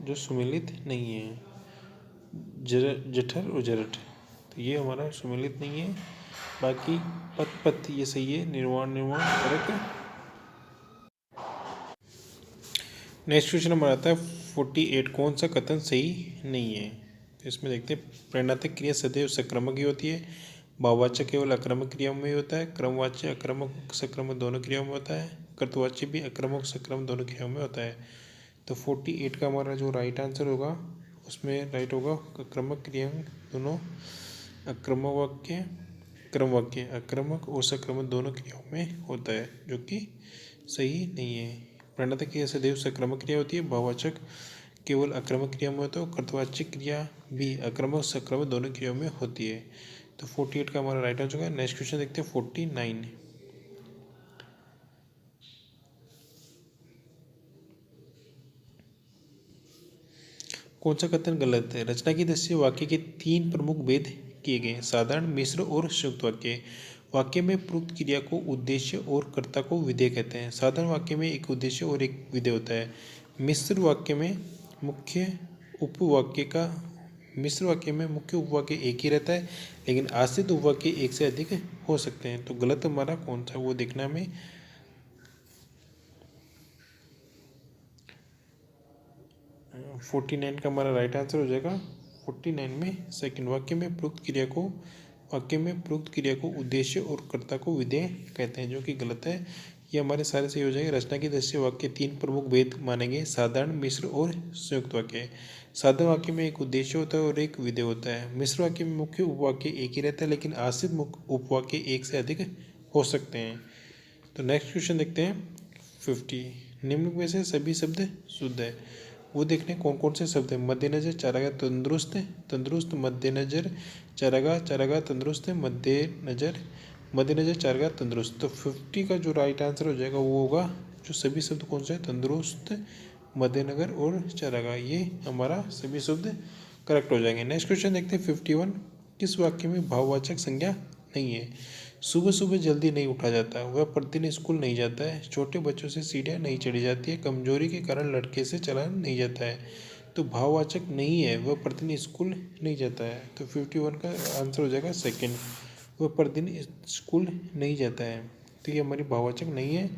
जो सुमिलित नहीं है, जठर और जरठ, तो ये हमारा सुमिलित नहीं है। बाकी पथ, पथ ये सही है, निर्माण, निर्माण, तर्क। नेक्स्ट क्वेश्चन हमारा आता है 48, कौन सा कथन सही नहीं है? तो इसमें देखते हैं, प्रेरणात्मक क्रिया सदैव सक्रमक ही होती है, भाववाचक केवल अक्रमक क्रियाओं में ही होता है, क्रमवाच्य अक्रमक सक्रमक दोनों क्रियाओं में होता है, कर्तवाच्य भी अक्रमक सक्रमक दोनों क्रियाओं में होता है। तो 48 का हमारा जो राइट आंसर होगा उसमें राइट होगा अक्रमक क्रिया दोनों, अक्रमक वाक्य, क्रम वाक्य अक्रमक और सक्रमक दोनों क्रियाओं में होता है, जो कि सही नहीं है। प्रणत क्रिया सदैव सक्रमक क्रिया होती है, भाववाचक केवल अक्रमक क्रिया में होता है, कर्तवाच्य क्रिया भी अक्रमक सक्रमक दोनों क्रियाओं में होती है। तो 48 का हमारा राइट आंसर होगा। नेक्स्ट क्वेश्चन देखते हैं 49, कौन सा कथन गलत है? रचना की दृष्टि से वाक्य के 3 प्रमुख भेद किए गए, साधारण, मिश्र और संयुक्त वाक्य। वाक्य में प्रयुक्त क्रिया को उद्देश्य और कर्ता को विधेय कहते हैं। साधारण वाक्य में एक उद्देश्य और एक विधेय होता है। मिश्र वाक्य में मुख्य उपवाक्य का मिश्र वाक्य में मुख्य उपवाक्य एक ही रहता है लेकिन आश्रित उपवाक्य एक से अधिक हो सकते हैं। तो गलत हमारा कौन सा वो देखना हमें। 49 का हमारा राइट आंसर हो जाएगा। 49 में सेकंड, वाक्य में प्रयुक्त क्रिया को उद्देश्य और कर्ता को विधेय कहते हैं, जो कि गलत है। ये हमारे सारे सही हो जाएंगे। रचना की दृष्टि से वाक्य तीन प्रमुख भेद मानेंगे, साधारण, मिश्र और संयुक्त वाक्य। साधारण वाक्य में एक उद्देश्य होता है और एक विधेय होता है। मिश्र वाक्य में मुख्य उपवाक्य एक ही रहता है लेकिन आश्रित मुख्य उपवाक्य एक से अधिक हो सकते हैं। तो नेक्स्ट क्वेश्चन देखते हैं 50। निम्न में से सभी शब्द शुद्ध है। वो देखने कौन कौन से शब्द है। मद्देनजर, चारागाह, तंदुरुस्त, तंदुरुस्त, मद्देनजर, चारागाह, चारागाह, तंदुरुस्त, मद्देनजर, चारागाह, तंदुरुस्त। तो 50 का जो राइट आंसर हो जाएगा वो होगा जो सभी शब्द कौन से है, तंदुरुस्त, मद्देनजर और चारागाह। ये हमारा सभी शब्द करेक्ट हो जाएंगे। नेक्स्ट क्वेश्चन देखते हैं 51। किस वाक्य में भाववाचक संज्ञा नहीं है। सुबह सुबह जल्दी नहीं उठा जाता, वह प्रतिदिन स्कूल नहीं जाता है, छोटे बच्चों से सीढ़ियाँ नहीं चढ़ी जाती है, कमजोरी के कारण लड़के से चला नहीं जाता है। तो भाववाचक नहीं है, वह प्रतिदिन स्कूल नहीं जाता है। तो 51 का आंसर हो जाएगा सेकंड, वह प्रतिदिन स्कूल नहीं जाता है। तो ये हमारी भाववाचक नहीं है।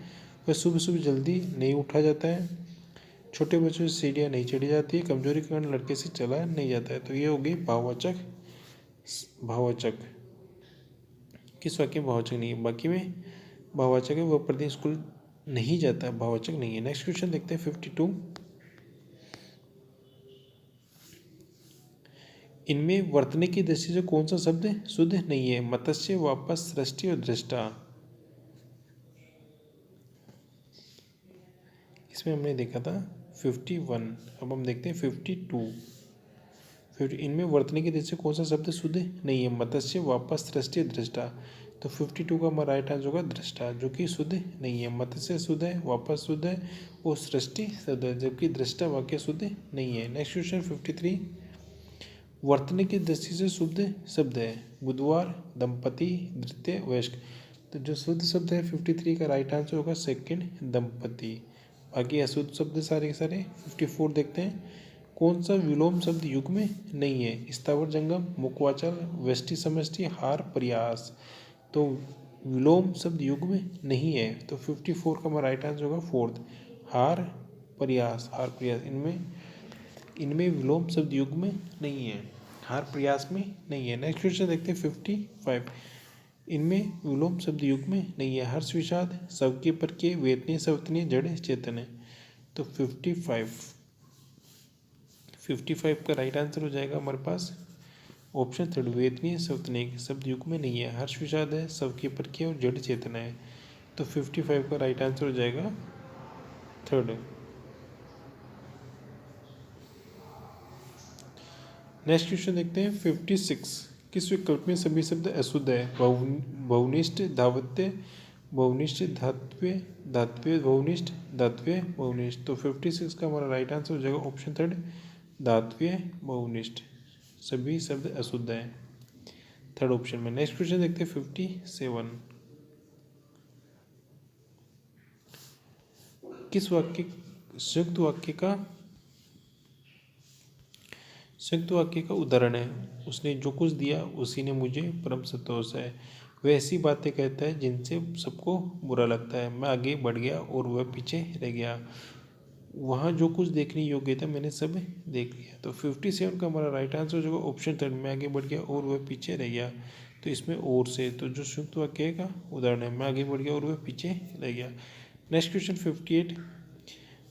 वह सुबह सुबह जल्दी नहीं उठा जाता है, छोटे बच्चों से सीढ़ियाँ नहीं चढ़ी जाती है, कमजोरी के कारण लड़के से चला नहीं जाता है। तो ये होगी भाववाचक। भाववाचक किस वाक्य में भाववाचक नहीं है। बाकी में भाववाचक है, वह प्रतिदिन स्कूल नहीं जाता है, भाववाचक नहीं है। नेक्स्ट क्वेश्चन देखते हैं 52। इनमें वर्तने की दृष्टि से कौन सा शब्द शुद्ध नहीं है। मत्स्य, वापस, सृष्टि और दृष्टा। इसमें हमने देखा था 51। अब हम देखते हैं 52। फिर इनमें वर्तने की दृष्टि से कौन सा शब्द शुद्ध नहीं है। मत्स्य, वापस, सृष्टि, दृष्टा। तो 52 का हमारा राइट आंसर होगा दृष्टा, जो कि शुद्ध नहीं है। मत्स्य शुद्ध है, वापस शुद्ध है और सृष्टि शुद्ध है, जबकि दृष्टा वाक्य शुद्ध नहीं है। Next question 53। वर्तने की दृष्टि से शुद्ध शब्द है। बुधवार, दंपति, नृत्य, वयस्क। तो जो शुद्ध शब्द है 53 का राइट आंसर होगा सेकंड, दंपति। बाकी अशुद्ध शब्द सारे के सारे। 54 देखते हैं। कौन सा विलोम शब्द युग में नहीं है। स्थावर, जंगम, मुखवाचल, व्यष्टि, समष्टि, हार, प्रयास। तो विलोम शब्द युग में नहीं है। तो 54 का हमारा राइट आंसर होगा फोर्थ, हार, प्रयास। हार, प्रयास इनमें विलोम शब्द युग में नहीं है, हार, प्रयास में नहीं है। नेक्स्ट क्वेश्चन देखते हैं 55। इनमें विलोम शब्द युग में नहीं है। हर्ष, विषाद, सबके पर के, वेतनीय, सवतनीय, जड़, चेतन। तो 55 का राइट आंसर हो जाएगा हमारे पास ऑप्शन थर्ड, वेतनीय, सवतनीय शब्द युग में नहीं है। हर्ष, विषाद है, सबके पर के और जड़ चेतना है। तो 55 का राइट आंसर हो जाएगा थर्ड। नेक्स्ट क्वेश्चन देखते हैं 56। किस विकल्प में सभी शब्द अशुद्ध है। बहुनिष्ठ, धावत्य, बहुनिष्ठ, धात्व्य, धात्व्य, बहुनिष्ठ, धात्व्य, बहुनिष्ठ। तो 56 का हमारा राइट आंसर हो जाएगा ऑप्शन थर्ड, धात्व्य, बहुनिष्ठ। सभी शब्द अशुद्ध है थर्ड ऑप्शन में। नेक्स्ट क्वेश्चन देखते हैं 57। किस वाक्य संयुक्त वाक्य का उदाहरण है। उसने जो कुछ दिया उसी ने मुझे परम संतोष है। वह ऐसी बातें कहता है जिनसे सबको बुरा लगता है। मैं आगे बढ़ गया और वह पीछे रह गया। वहाँ जो कुछ देखने योग्य था मैंने सब देख लिया। तो 57 का हमारा राइट आंसर हो जाएगा ऑप्शन थर्ड, मैं आगे बढ़ गया और वह पीछे रह गया। तो इसमें और से तो जो संयुक्त वाक्य का उदाहरण है, मैं आगे बढ़ गया और वह पीछे रह गया। Next question 58।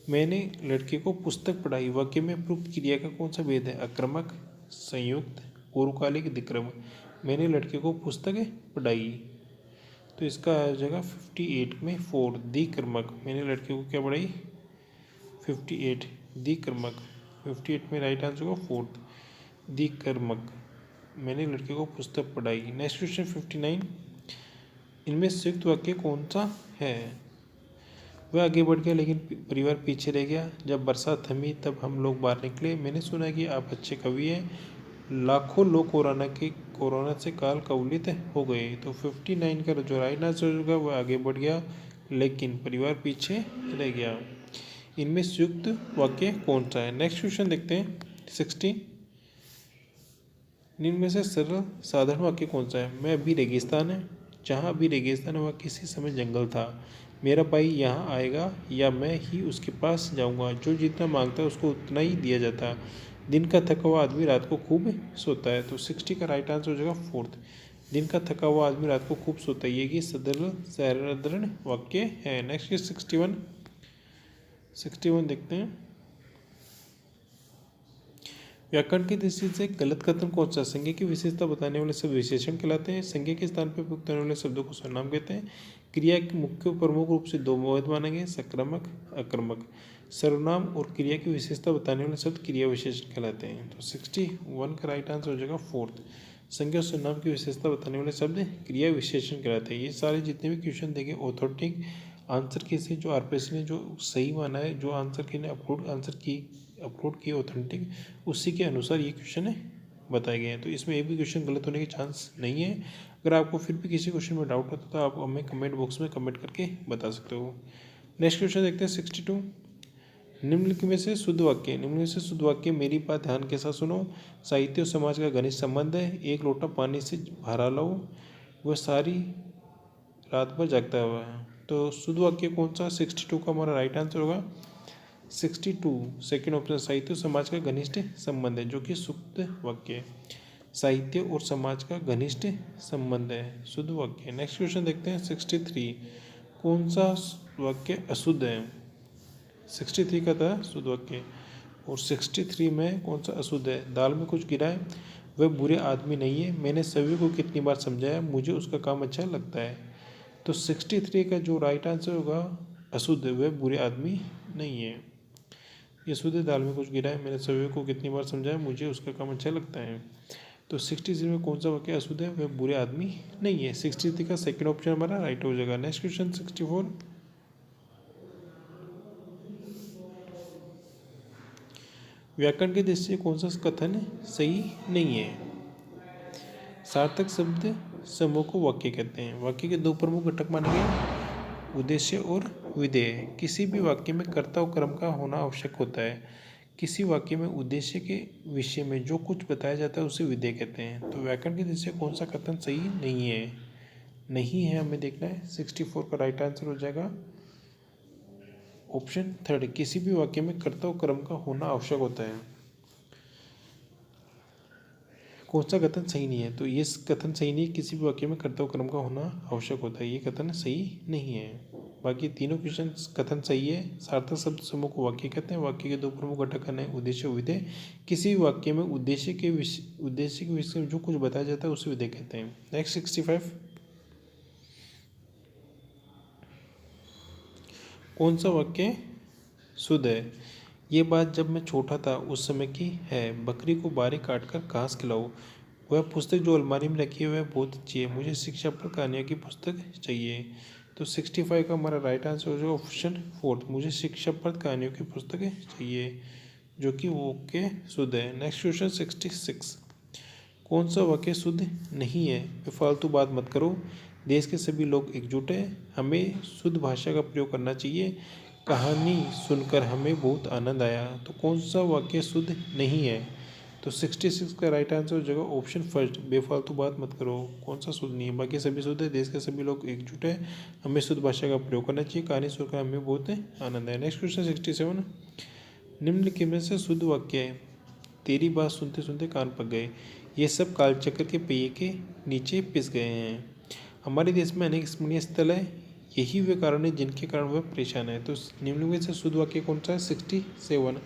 मैंने लड़के को पुस्तक पढ़ाई। वाक्य में प्रयुक्त क्रिया का कौन सा भेद है। अक्रमक, संयुक्त, पूर्वकालिक, दिक्रम। मैंने लड़के को पुस्तक पढ़ाई, तो इसका आ जाएगा 58 में 4, दिक्रमक। मैंने लड़के को क्या पढ़ाई 58, दिक्रमक। 58 में राइट आंसर होगा फोर्थ, दिक्रमक। मैंने लड़के को पुस्तक पढ़ाई। Next question 59। इनमें संयुक्त वाक्य कौन सा है। वह आगे बढ़ गया लेकिन परिवार पीछे रह गया। जब बरसात थमी तब हम लोग बाहर निकले। मैंने सुना कि आप अच्छे कवि हैं। लाखों लोग कोरोना से काल कवलित हो गए। तो 59 का जो राइट आंसर होगा वह आगे बढ़ गया लेकिन परिवार पीछे रह गया। इनमें संयुक्त वाक्य कौन सा है। नेक्स्ट क्वेश्चन देखते हैं 60। निम्न में से सरल साधारण वाक्य कौन सा है? मैं अभी रेगिस्तान है, जहाँ अभी रेगिस्तान है वहाँ किसी समय जंगल था। मेरा भाई यहाँ आएगा या मैं ही उसके पास जाऊँगा। जो जितना मांगता है उसको उतना ही दिया जाता है। दिन का थका हुआ आदमी रात को खूब सोता है। तो 60 का राइट आंसर हो जाएगा फोर्थ। दिन का थका हुआ आदमी रात को खूब सोता है। ये कि साधारण वाक्य है। नेक्स्ट 61 देखते हैं। व्याकरण की दृष्टि से गलत कथन कौन सा? संज्ञा की विशेषता बताने वाले शब्द विशेषण कहलाते हैं। संज्ञा के स्थान पर प्रयुक्त होने वाले शब्दों को सर्वनाम कहते हैं। क्रिया के मुख्य प्रमुख रूप से दो भेद माने गए, सक्रमक, आक्रमक। सर्वनाम और क्रिया की विशेषता बताने वाले शब्द क्रिया विशेषण कहलाते हैं। तो 61 का राइट आंसर हो जाएगा फोर्थ। संज्ञा और सर्वनाम की विशेषता बताने वाले शब्द क्रिया विशेषण कहलाते हैं। ये सारे जितने भी क्वेश्चन देंगे ऑथोरेटिक आंसर की से जो आरपीएससी ने जो सही माना है, जो आंसर की ने अपलोड किए ऑथेंटिक, उसी के अनुसार ये क्वेश्चन बताए गए हैं। तो इसमें एक भी क्वेश्चन गलत होने के चांस नहीं है। अगर आपको फिर भी किसी क्वेश्चन में डाउट होता है तो आप हमें कमेंट बॉक्स में कमेंट करके बता सकते हो। नेक्स्ट क्वेश्चन देखते हैं 62। निम्नलिखित में से शुद्ध वाक्य। निम्न में से शुद्ध वाक्य मेरी बात ध्यान के साथ सुनो। साहित्य और समाज का घनिष्ठ संबंध है। एक लोटा पानी से भरा लाओ, वह सारी रात भर जागता हुआ है। तो शुद्ध वाक्य कौन सा? 62 का हमारा राइट आंसर होगा 62 सेकेंड ऑप्शन। साहित्य और समाज का घनिष्ठ संबंध है, जो कि शुद्ध वाक्य है। साहित्य और समाज का घनिष्ठ संबंध है, शुद्ध वाक्य है। नेक्स्ट क्वेश्चन देखते हैं 63। कौन सा वाक्य अशुद्ध है? 63 का था शुद्ध वाक्य, और 63 में कौन सा अशुद्ध है? दाल में कुछ गिरा है, वह बुरे आदमी नहीं है। मैंने सभी को कितनी बार समझाया, मुझे उसका काम अच्छा लगता है। तो 63 का जो राइट आंसर होगा अशुद्ध, वह बुरे आदमी नहीं है। ये शुद्ध दाल में कुछ गिरा है, मैंने सभी को कितनी बार समझाया, मुझे उसका काम अच्छा लगता है। तो 63 में कौन सा वाक्य अशुद्ध है? वह बुरे आदमी नहीं है। 63 का सेकंड ऑप्शन हमारा राइट हो जाएगा। Next question 64। व्याकरण की दृष्टि से कौन सा कथन सही नहीं है? सार्थक शब्द समूह को वाक्य कहते हैं। वाक्य के दो प्रमुख घटक माने गए, उद्देश्य और विधेय। किसी भी वाक्य में कर्ता और कर्म का होना आवश्यक होता है। किसी वाक्य में उद्देश्य के विषय में जो कुछ बताया जाता है उसे विधेय कहते हैं। तो व्याकरण की दृष्टि से कौन सा कथन सही नहीं है? नहीं है हमें देखना है। 64 का राइट आंसर हो जाएगा ऑप्शन थर्ड। किसी भी वाक्य में कर्ता और कर्म का होना आवश्यक होता है। कौन सा कथन सही नहीं है? तो ये कथन सही नहीं है, किसी भी वाक्य में कर्ता और कर्म का होना आवश्यक होता है, ये कथन सही नहीं है। बाकी तीनों क्वेश्चन कथन सही है। सार्थक शब्द समूह को वाक्य कहते हैं। वाक्य के दो प्रमुख घटक हैं, उद्देश्य और विधेय। किसी भी वाक्य में उद्देश्य के विषय में जो कुछ बताया जाता है उसे विधेय कहते हैं। नेक्स्ट 65। कौन सा वाक्य शुद्ध है? ये बात जब मैं छोटा था उस समय की है। बकरी को बारीक काट कर घास खिलाओ। वह पुस्तक जो अलमारी में रखी है वह बहुत अच्छी है। मुझे शिक्षाप्रद कहानियों की पुस्तक चाहिए। तो 65 का हमारा राइट आंसर हो जाएगा ऑप्शन फोर्थ। मुझे शिक्षाप्रद कहानियों की पुस्तक चाहिए, जो कि वो के शुद्ध है। Next question 66। कौन सा वाक्य शुद्ध नहीं है? बेफालतू बात मत करो। देश के सभी लोग एकजुट हैं। हमें शुद्ध भाषा का प्रयोग करना चाहिए। कहानी सुनकर हमें बहुत आनंद आया। तो कौन सा वाक्य शुद्ध नहीं है? तो 66 का राइट आंसर हो जाएगा ऑप्शन फर्स्ट। बेफालतू बात मत करो कौन सा शुद्ध नहीं है? बाकी सभी शुद्ध है। देश के सभी लोग एकजुट है। हमें शुद्ध भाषा का प्रयोग करना चाहिए। कहानी सुनकर हमें बहुत आनंद आया। Next question 67। निम्नलिखित में से शुद्ध वाक्य है। तेरी बात सुनते सुनते कान पक गए। ये सब कालचक्र के पहिए के नीचे पिस गए हैं। हमारे देश में अनेक स्मरणीय स्थल है, यही वे कारण है जिनके कारण वह परेशान है। तो निम्नलिखित से शुद्ध वाक्य कौन सा है? 67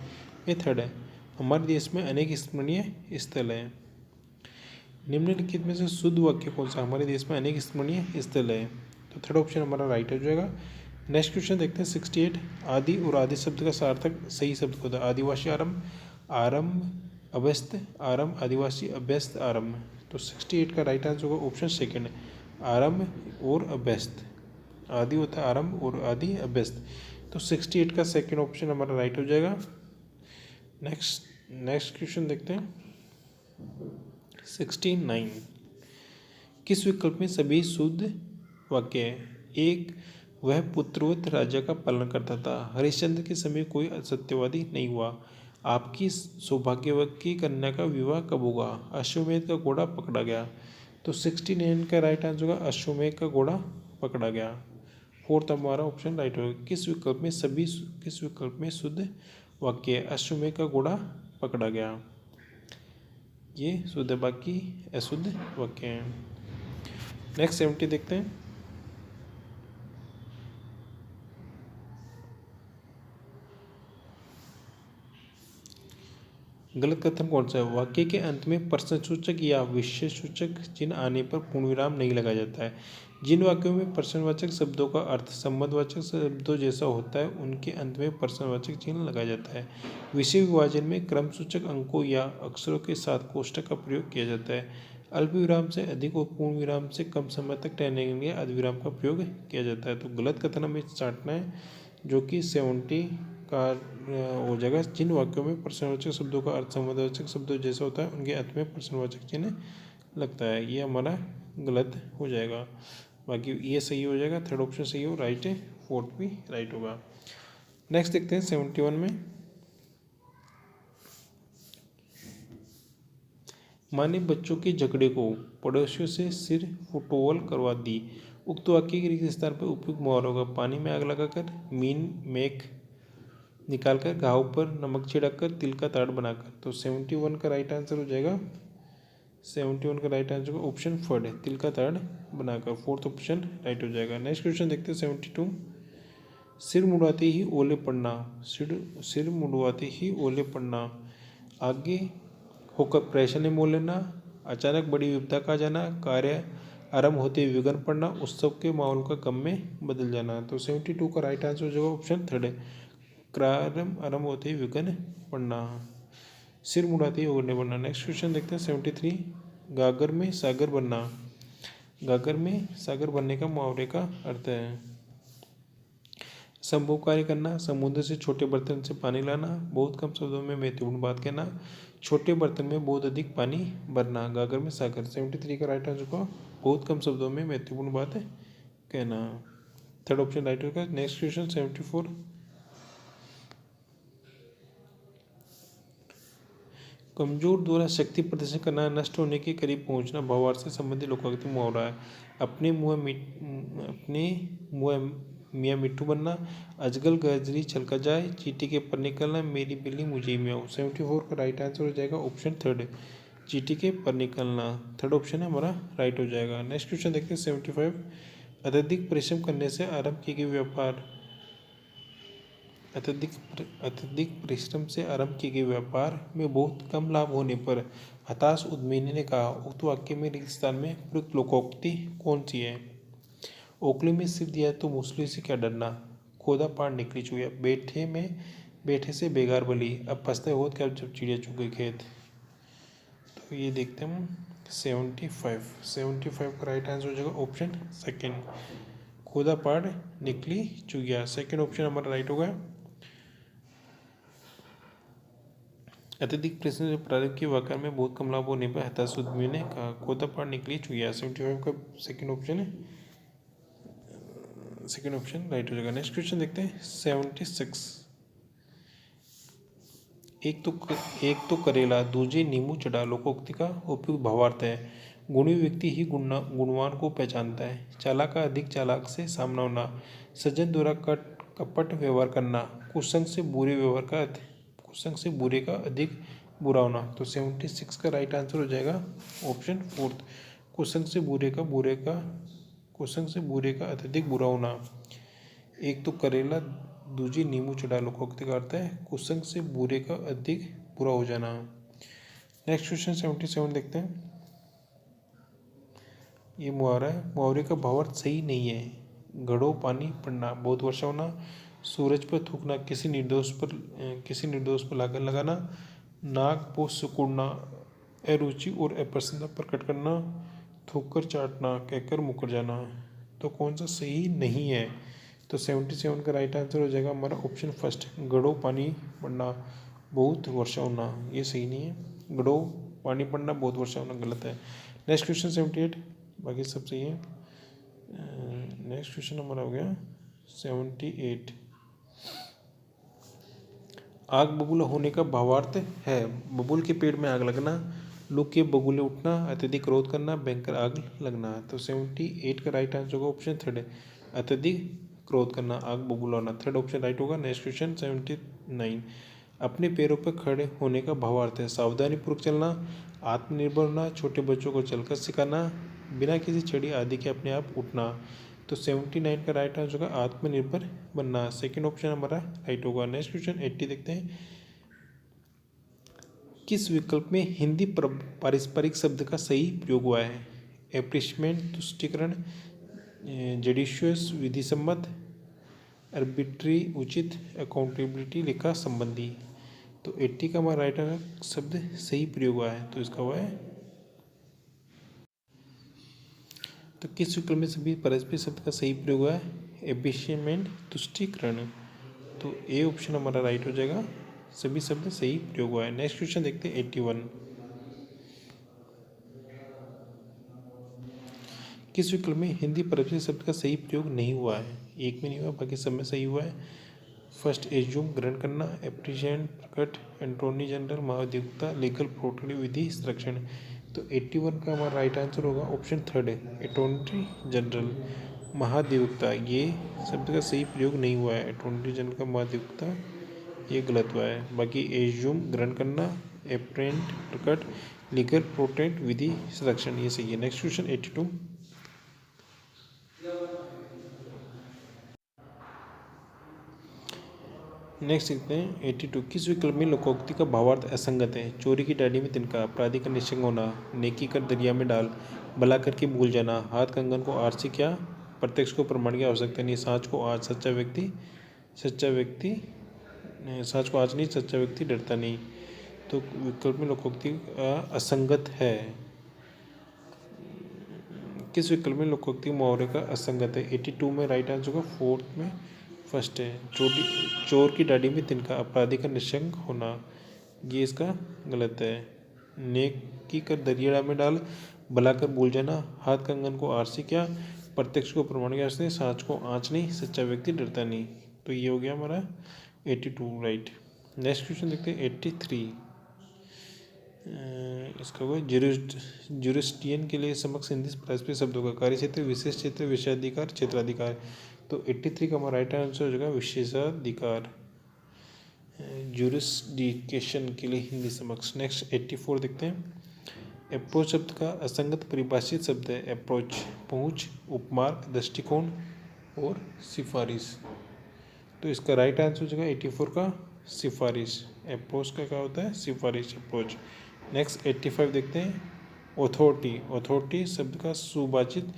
में थर्ड है। हमारे देश में अनेक स्मरणीय स्थल हैं। निम्नलिखित में से शुद्ध वाक्य कौन सा? हमारे देश में अनेक स्मरणीय स्थल है। तो थर्ड ऑप्शन हमारा राइट हो जाएगा। नेक्स्ट क्वेश्चन देखते हैं 68। आदि और आदि शब्द का सार्थक सही शब्द होता है। आदिवासी आरंभ, आरंभ अभ्यस्त आरंभ, आदिवासी अभ्यस्त आरंभ। तो 68 का राइट आंसर होगा ऑप्शन सेकेंड, आरंभ और अभ्यस्त। आदि होता है आरंभ और आदि अभ्यस्त। तो 68 का सेकेंड ऑप्शन हमारा राइट हो जाएगा। नेक्स्ट क्वेश्चन देखते हैं 69। किस विकल्प में सभी शुद्ध वाक्य है? एक, वह पुत्रवत राजा का पालन करता था। हरिश्चंद्र के समय कोई असत्यवादी नहीं हुआ। आपकी सौभाग्यवती कन्या का विवाह कब होगा? अश्वमेध का घोड़ा पकड़ा गया। तो 69 का राइट आंसर होगा अश्वमेध का घोड़ा पकड़ा गया। फोर्थ हमारा ऑप्शन राइट होगा। किस विकल्प में शुद्ध वाक्य है? अश्वमेध का घोड़ा पकड़ा गया, ये शुद्ध है, बाकी अशुद्ध वाक्य है। नेक्स्ट 70 देखते हैं। गलत कथन कौन सा है? वाक्य के अंत में प्रश्नसूचक या विशेषसूचक चिन्ह आने पर पूर्ण विराम नहीं लगाया जाता है। जिन वाक्यों में प्रश्नवाचक शब्दों का अर्थ संबंधवाचक शब्दों जैसा होता है उनके अंत में प्रश्नवाचक चिन्ह लगाया जाता है। विषय विभाजन में क्रमसूचक अंकों या अक्षरों के साथ कोष्ठक का प्रयोग किया जाता है। अल्प विराम से अधिक और पूर्ण विराम से कम समय तक ठहरने के लिए अर्धविराम का प्रयोग किया जाता है। तो गलत कथन हमें चाटना है, जो कि 70 का हो जाएगा। जिन वाक्यों में प्रश्नवाचक शब्दों का अर्थ संबंधवाचक शब्दों जैसा होता है उनके अंत में प्रश्नवाचक चिन्ह लगता है, ये हमारा गलत हो जाएगा। बाकी ये सही हो जाएगा, थर्ड ऑप्शन सही हो, राइट है, फोर्थ भी राइट होगा। नेक्स्ट देखते हैं 71 में। माँ ने बच्चों के झगड़े को पड़ोसियों से सिर फुटबॉल करवा दी। उक्त वाक्य के रिक्त स्थान पर उपयुक्त मुहावरा होगा। पानी में आग लगाकर, मीन मेघ निकालकर, घाव पर नमक छिड़ककर, तिल का ताड़ बनाकर। तो 71 का राइट आंसर हो जाएगा, 71 का राइट आंसर ऑप्शन फर्ड है, तिल का ताड़ बनाकर। फोर्थ ऑप्शन राइट हो जाएगा। नेक्स्ट क्वेश्चन देखते हैं 72। सिर मुड़ाते ही ओले पड़ना, सिर मुड़वाते ही ओले पड़ना, आगे होकर परेशानी में मोल लेना, अचानक बड़ी विपदा का जाना, कार्य आरंभ होते ही विघ्न पड़ना, उत्सव के माहौल का गम में बदल जाना। तो 72 का राइट आंसर हो जाएगा ऑप्शन थर्ड है, प्रारंभ आरंभ होते ही विघ्न पड़ना, सिर मुड़ाते ही ओले पड़ना। नेक्स्ट क्वेश्चन देखते हैं 73। गागर में सागर बनना, गागर में सागर बनने का मुहावरे का अर्थ है संभव कार्य करना, समुद्र से छोटे बर्तन से पानी लाना, बहुत कम शब्दों में महत्वपूर्ण बात कहना, छोटे बर्तन में बहुत अधिक पानी भरना। गागर में सागर। 73 का राइट आंसर को बहुत कम शब्दों में महत्वपूर्ण बात है कहना, थर्ड ऑप्शन राइट होगा। Next question 74। कमजोर द्वारा शक्ति प्रदर्शन करना, नष्ट होने के करीब पहुंचना भावार्थ से संबंधित लोकोक्ति मुहावरा है। अपने मुँह मियाँ मिट्टू बनना, अजगल गजरी छलका जाए, चींटी के पर निकलना, मेरी बिल्ली मुझे म्याऊं। 74 का राइट आंसर हो जाएगा ऑप्शन थर्ड, चींटी के पर निकलना, थर्ड ऑप्शन है हमारा राइट हो जाएगा। नेक्स्ट क्वेश्चन देखते हैं 75। अत्यधिक परिश्रम करने से आरंभ किए गए व्यापार, अत्यधिक परिश्रम से आरंभ किए गए व्यापार में बहुत कम लाभ होने पर हताश उद्यमी ने कहा। उक्त वाक्य में रिक्त स्थान में प्रयुक्त लोकोक्ति कौन सी है? ओखली में सिर दिया तो मूसली से क्या डरना, खोदा पार निकली चुया, बैठे से बेगार बली, अब फंसते हो क्या जब चिड़िया चुग गई खेत। तो ये देखते हैं हम 75 का राइट आंसर हो जाएगा ऑप्शन सेकेंड, खोदा पार निकली चुगिया, सेकेंड ऑप्शन हमारा राइट होगा। अत्यधिक प्रश्न से प्रारंभ के वाक्य में बहुत कम लाभ होने पर हताश उद्यमी ने कहा, खोदा पार निकली चुगिया। 75 का सेकेंड ऑप्शन है, सेकेंड ऑप्शन राइट हो जाएगा। नेक्स्ट क्वेश्चन देखते हैं 76। एक तो करेला दूजे नींबू चढ़ा लोकोक्ति का उपयुक्त भावार्थ है। गुणी व्यक्ति ही गुणवान को पहचानता है, चालाक का अधिक चालाक से सामना होना, सज्जन द्वारा कपट व्यवहार करना, कुसंग से बुरे का अधिक बुरा होना। तो 76 का राइट आंसर हो जाएगा ऑप्शन फोर्थ, कुसंग से बुरे का अत्यधिक बुरा होना। एक तो करेला दूजी नींबू चढ़ा लोकोक्ति का अर्थ है कुसंग से बुरे का अधिक बुरा हो जाना। नेक्स्ट क्वेश्चन 77 देखते हैं। ये मुहावरा है, मुहावरे का भावार्थ सही नहीं है। घड़ों पानी पड़ना, बहुत वर्षा होना, सूरज पर थूकना, किसी निर्दोष पर लागन लगाना, नाक को सिकुड़ना, अरुचि और अप्रसन्नता प्रकट करना, थूक कर चाटना, कहकर मुकर जाना। तो कौन सा सही नहीं है? तो 77 का राइट आंसर हो जाएगा हमारा ऑप्शन फर्स्ट, घड़ों पानी पड़ना बहुत वर्षा होना, ये सही नहीं है। घड़ों पानी पड़ना बहुत वर्षा होना गलत है। नेक्स्ट क्वेश्चन 78, बाकी सब सही है। नेक्स्ट क्वेश्चन हमारा हो गया 78। आग बबूला होने का भावार्थ है बबूल के पेड़ में आग लगना, लू के बबूले उठना, अत्यधिक क्रोध करना, भयंकर आग लगना। तो 78 का राइट आंसर होगा ऑप्शन थर्ड है, अत्यधिक क्रोध करना, आग बबूला होना। थर्ड ऑप्शन राइट होगा। नेक्स्ट क्वेश्चन 79, अपने पैरों पर खड़े होने का भावार्थ है सावधानी पूर्वक चलना, आत्मनिर्भर होना, छोटे बच्चों को चलकर सिखाना, बिना किसी छड़ी आदि के अपने आप उठना। तो 79 का राइट आंसर होगा आत्मनिर्भर बनना। सेकंड ऑप्शन हमारा राइट होगा। नेक्स्ट क्वेश्चन 80 देखते हैं, किस विकल्प में हिंदी पारस्परिक शब्द का सही प्रयोग हुआ है? एप्रिशमेंट तुष्टिकरण, जडिशियस विधिसम्मत, आर्बिट्री उचित, अकाउंटेबिलिटी लेखा संबंधी। तो 80 का हमारा राइट आंसर शब्द सही प्रयोग हुआ है, तो इसका हुआ है। तो किस विकल्प में सभी पारस्परिक शब्द का सही प्रयोग हुआ है? एप्रिशियमेंट तुष्टिकरण। तो ए ऑप्शन हमारा राइट हो जाएगा, सभी शब्द सही प्रयोग हुआ है। नेक्स्ट क्वेश्चन देखते हैं 81, किस विकल्प में हिंदी पारस्परिक शब्द का सही प्रयोग नहीं हुआ है? एक में नहीं हुआ, बाकी सब में सही हुआ है। फर्स्ट एज्यूम ग्रहण करना, एप्रिशिएंट प्रकट, एंटोनी जनरल महाधिवक्ता, लीगल प्रोटोकॉल विधि संरक्षण। तो 81 का हमारा राइट आंसर होगा ऑप्शन थर्ड है, एटॉर्नी जनरल महाधिवक्ता। ये शब्द का सही प्रयोग नहीं हुआ है, एटॉर्नी जनरल का महाधिवक्ता, ये गलत हुआ है। बाकी एज्यूम ग्रहण करना, एप्रेंट प्रकट, लीगल प्रोटेक्ट विधि संरक्षण, ये सही है। नेक्स्ट क्वेश्चन 82, नेक्स्ट देखते हैं 82, किस विकल्प में लोकोक्ति का भावार्थ असंगत है? चोरी की डाली में तिनका, अपराधी का निश्चंग होना, नेकी कर दरिया में डाल, भला करके भूल जाना, हाथ कंगन को आर से क्या, प्रत्यक्ष को प्रमाण की आवश्यकता नहीं, सांच को आज, सच्चा व्यक्ति सांच को आज नहीं, सच्चा व्यक्ति डरता नहीं। तो विकल्प में लोकोक्ति असंगत है। किस विकल्प में लोकोक्ति मुहावरे का असंगत है? 82 में राइट आंसर होगा, फोर्थ में फर्स्ट है, चोर की डाढ़ी में तिनका, अपराधी का निशंक होना, ये इसका गलत है। नेकी कर दरिया में डाल, भला कर भूल जाना, हाथ कंगन को आर से क्या, प्रत्यक्ष को प्रमाण के आश्रय, सांच को आँच नहीं, सच्चा व्यक्ति डरता नहीं। तो ये हो गया हमारा 82 राइट। नेक्स्ट क्वेश्चन देखते हैं 83, इसका होगा जुरिस्टियन के लिए समक्ष हिंदी पारस्परिक शब्दों का कार्य क्षेत्र, विशेष क्षेत्र, विषयाधिकार, क्षेत्राधिकार। तो 83 का हमारा राइट आंसर हो जाएगा विशेषाधिकार, जुरिस्डिक्शन के लिए हिंदी समक्ष। नेक्स्ट 84 देखते हैं, अप्रोच शब्द का असंगत परिभाषित शब्द है अप्रोच, पहुँच, उपमार्ग, दृष्टिकोण और सिफारिश। तो इसका राइट आंसर हो जाएगा 84 का सिफारिश। अप्रोच का क्या होता है? सिफारिश, अप्रोच। नेक्स्ट 85 देखते हैं, ऑथोरिटी शब्द का सुभाषित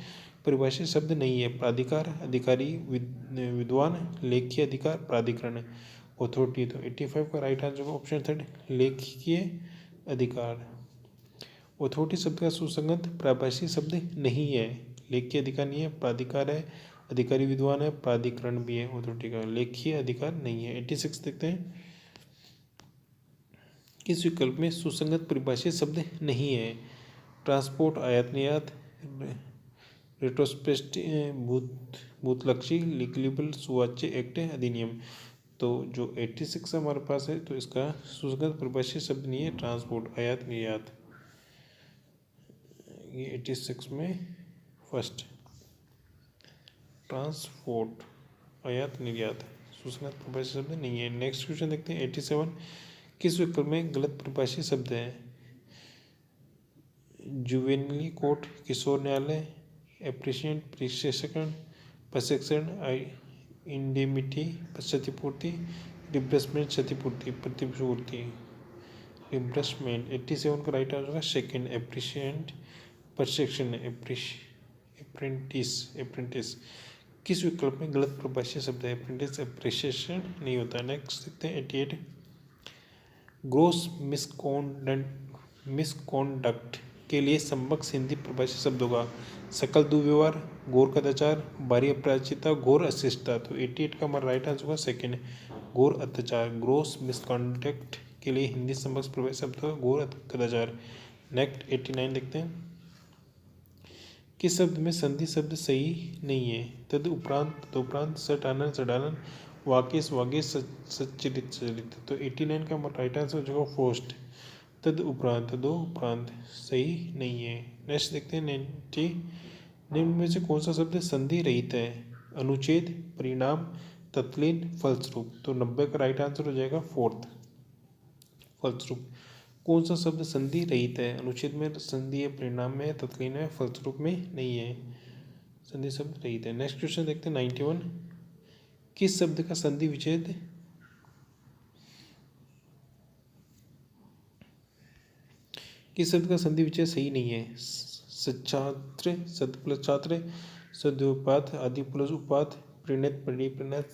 परिभाषित शब्द नहीं है, प्राधिकार, अधिकारी, विद्वान, लेखीय अधिकार, प्राधिकरण। ऑथोरिटी, तो 85 का राइट आंसर होगा ऑप्शन थर्ड, लेखीय अधिकार। ऑथोरिटी शब्द का सुसंगत परिभाषित शब्द नहीं है, लेखीय अधिकार नहीं है, प्राधिकार है, अधिकारी विद्वान है, प्राधिकरण भी है ऑथोरिटी का, लेखीय अधिकार नहीं है। 86 देखते हैं, किस विकल्प में सुसंगत परिभाषित शब्द नहीं है? ट्रांसपोर्ट, आयात निर्यात, रेट्रोस्पेक्टिव, भूतलक्षी, लीगलिबल, सुवाच्य, एक्ट, अधिनियम। तो जो 86 हमारे पास है, तो इसका सुसंगत परिभाषित शब्द नहीं है ट्रांसपोर्ट, आयात निर्यात, ये 86 में फर्स्ट, ट्रांसपोर्ट, आयात निर्यात, सुसंगत परिभाषित शब्द नहीं है। नेक्स्ट क्वेश्चन देखते हैं 87, किस विकल्प में गलत परिभाषित शब्द है? जुवेनिली कोर्ट, किशोर न्यायालय, एप्रिशिएंट प्रशिक्षण, प्रशिक्षण, इंडेमिटी क्षतिपूर्ति, रिप्लेसमेंट क्षतिपूर्ति, प्रतिपूर्ति, रिप्लेसमेंट। 87 का राइट आंसर होगा सेकेंड, एप्रिशिएंट प्रशिक्षण, अप्रेंटिस। किस विकल्प में गलत परिभाषित शब्द है? अप्रेंटिस, अप्रिशिएशन नहीं होता। नेक्स्ट देखते हैं 88, ग्रोस मिसकॉन्डक्ट के लिए समकक्ष हिंदी परिभाषित शब्दों का सकल दुर्व्यवहार, घोर कदाचार, भारी अपराजिता, घोर अशिष्टता। तो 88 का हमारा राइट आंसर होगा सेकेंड, घोर अत्याचार। ग्रोस मिसकॉन्डक्ट के लिए हिंदी समकक्ष परिभाषित शब्द होगा घोर कदाचार। नेक्स्ट 89 देखते हैं, किस शब्द में संधि शब्द सही नहीं है? तदुपरांत, सटानन, सडालन, वाक्य वाक्य सच्चरित चरित। तो 89 का राइट आंसर हो जाएगा फर्स्ट। तद उपरांत, तदो उपरांत सही नहीं है। नेक्स्ट देखते हैं 90। निम्न में से कौन सा शब्द संधि रहित है? अनुच्छेद, परिणाम, तत्लीन, फलस्वरूप। तो 90 का राइट आंसर हो जाएगा फोर्थ, फलस्वरूप। कौन सा शब्द संधि रहित है? अनुच्छेद में संधि है, परिणाम में, तत्लीन में, फलस्वरूप में नहीं है, संधि शब्द रहित है। नेक्स्ट क्वेश्चन देखते हैं 91। किस शब्द का संधि विच्छेद सही नहीं है? सच्छात्र, सद प्लस छात्र, सदुपात, आदि प्लस उपात, प्रणत, परिप्रणत,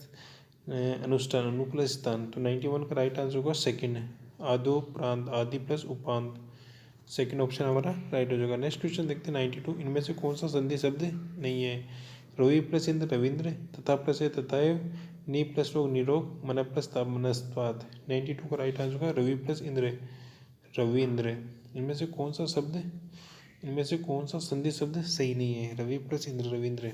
अनुष्ठान, अनु प्लस स्थान। तो 91 का राइट आंसर होगा सेकंड, आदो प्रांत, आदि प्लस उपांत। सेकंड ऑप्शन हमारा राइट हो जाएगा। नेक्स्ट क्वेश्चन देखते हैं 92। इनमें से कौन सा संधि शब्द नहीं है? रवि प्लस इंद्र रविंद्र, तथा प्लस है तथाएव, नी प्लस रोग निरोग, मन प्लस मनस्वाद। 92 का राइट आंसर होगा रवि प्लस इंद्र रविंद्र। इनमें से कौन सा संधि शब्द सही नहीं है? रवि प्लस इंद्र रविंद्र।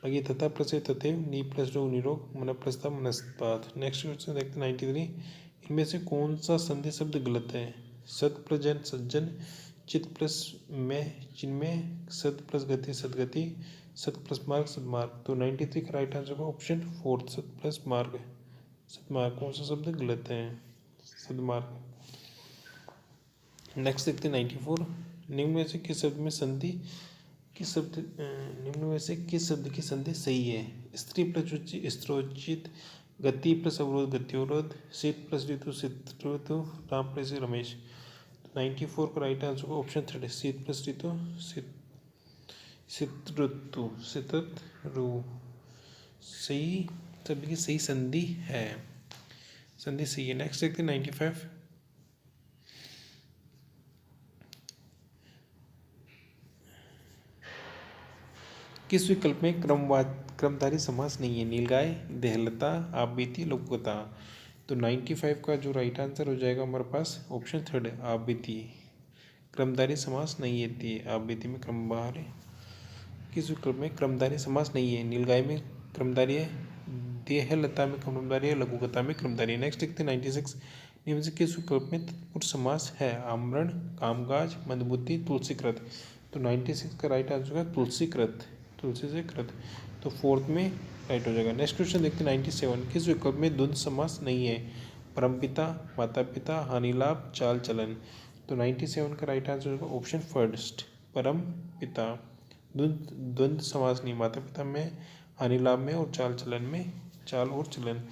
बाकी तथा प्लस है तथेव, नी प्लस रोग निरोग, मन प्लस मनस्वाद। नेक्स्ट क्वेश्चन देखते हैं 93। इनमें से कौन सा संधि शब्द गलत है? सत प्लस जन सज्जन, चित प्लस में चिन्मय, सत प्लस गति सदगति, सत प्लस मार्ग सदमार्ग। तो 93 का राइट आंसर होगा ऑप्शन फोर्थ, सत प्लस मार्ग सदमार्ग। कौन सा शब्द गलत है? सदमार्ग। नेक्स्ट देखते हैं 94। निम्न में से किस शब्द की संधि सही है? स्त्री प्लस उच्च स्त्रोचित, गति प्लस अवरोध गत्योरोध, शीत प्लस ऋतु ऋतु, राम प्लस रमेश। 94 का राइट आंसर होगा ऑप्शन थर्ड, शीत प्लस ऋतु ऋतु ऋ। सही, सभी की सही संधि है, संधि सही है। नेक्स्ट देखते हैं 95। किस विकल्प में क्रमधारी समास नहीं है? नीलगाय, देहलता, आप बीती, लघुकथा। तो 95 का जो राइट आंसर हो जाएगा हमारे पास ऑप्शन थर्ड, आप बीती। क्रमधारी समास नहीं है, आप बीती में क्रमधारी। किस विकल्प में क्रमधारी समास नहीं है? नीलगाय में क्रमधारी है, देहलता में क्रमधारी है, लघुकथा में क्रमधारी है। नेक्स्ट देखते हैं 96। निम्न से किस विकल्प में तत्पुरुष समास है? आमरण, कामकाज, मंदबुद्धि, तुलसीकृत। तो 96 का राइट आंसर होगा तुलसीकृत, तुलसी से कृत। तो फोर्थ में राइट हो जाएगा। नेक्स्ट क्वेश्चन देखते हैं 97। किस विकल्प में द्वंद्व समास नहीं है? परमपिता, माता पिता, हानिलाभ, चाल चलन। तो 97 का राइट आंसर होगा ऑप्शन फर्स्ट, परम पिता। द्वंद्व समास नहीं, माता पिता में, हानिलाभ में और चाल चलन में, चाल और चलन।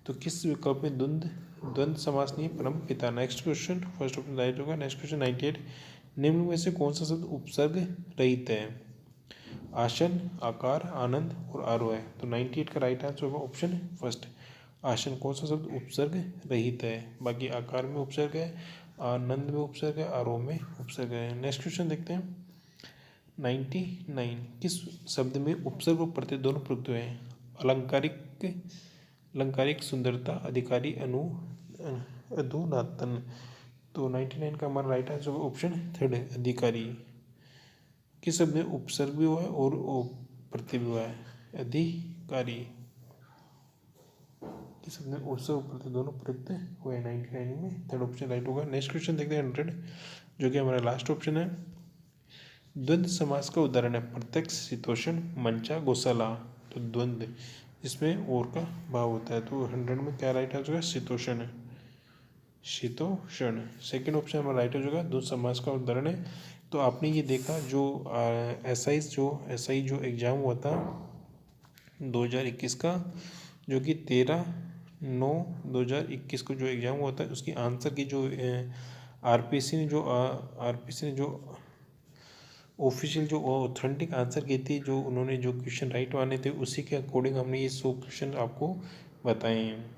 तो किस विकल्प में द्वंद्व समास नहीं? परम पिता। Next question first option right होगा। Next question 98। निम्न में से कौन सा शब्द उपसर्ग रहित है? आसन, आकार, आनंद और आरोह है। तो 98 का राइट आंसर होगा ऑप्शन फर्स्ट, आसन। कौन सा शब्द उपसर्ग रहित है? बाकी आकार में उपसर्ग है, आनंद में उपसर्ग है, आरोह में उपसर्ग है। नेक्स्ट क्वेश्चन देखते हैं 99। किस शब्द में उपसर्ग और प्रत्यय दोनों प्रयुक्त हुए हैं? अलंकारिक, सुंदरता, अधिकारी, अधुनातन। तो 99 का हमारा राइट आंसर होगा ऑप्शन थर्ड, अधिकारी। किस शब्द में उपसर्ग भी हुआ है और प्रत्यय भी हुआ है? अधिकारी। किस शब्द में उपसर्ग और प्रत्यय दोनों प्रयुक्त हुए हैं? 99 में थर्ड ऑप्शन राइट होगा। नेक्स्ट क्वेश्चन देखते हैं 100, जो कि हमारा लास्ट ऑप्शन है। द्वंद्व समास का उदाहरण है प्रत्यक्ष, शीतोषण, मंचा, गौशाला। तो द्वंद्व जिसमें और का भाव होता है। तो 100 में क्या राइट आंसर होगा? शीतोषण, शीतोषण। सेकेंड ऑप्शन हमारा राइट हो जाएगा, द्वंद्व समास का उदाहरण है। तो आपने ये देखा जो एसआई जो एग्ज़ाम हुआ था 2021 का, जो कि 13/9/2021 को जो एग्ज़ाम हुआ था, उसकी आंसर की जो आरपीसी ने जो ऑफिशियल जो ऑथेंटिक आंसर की थी, जो उन्होंने जो क्वेश्चन राइट माने थे, उसी के अकॉर्डिंग हमने ये 100 क्वेश्चन आपको बताए हैं।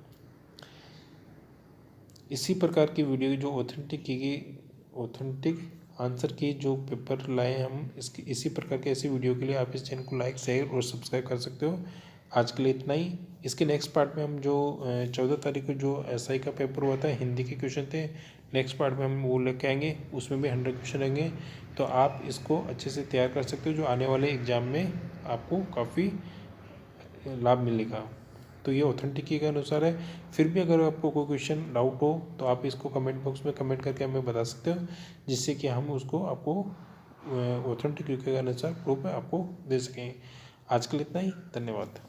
इसी प्रकार की वीडियो जो ऑथेंटिक आंसर की जो पेपर लाए हम, इसी प्रकार के ऐसी वीडियो के लिए आप इस चैनल को लाइक, शेयर और सब्सक्राइब कर सकते हो। आज के लिए इतना ही। इसके नेक्स्ट पार्ट में हम जो 14 तारीख को जो एसआई का पेपर हुआ था, हिंदी के क्वेश्चन थे, नेक्स्ट पार्ट में हम वो लेके आएंगे। उसमें भी 100 क्वेश्चन रहेंगे, तो आप इसको अच्छे से तैयार कर सकते हो, जो आने वाले एग्ज़ाम में आपको काफ़ी लाभ मिलेगा। तो ये ऑथेंटिक की के अनुसार है। फिर भी अगर आपको कोई क्वेश्चन डाउट हो तो आप इसको कमेंट बॉक्स में कमेंट करके हमें बता सकते हो, जिससे कि हम उसको आपको ऑथेंटिक यूके के अनुसार प्रूफ आपको दे सकें। आज के लिए इतना ही, धन्यवाद।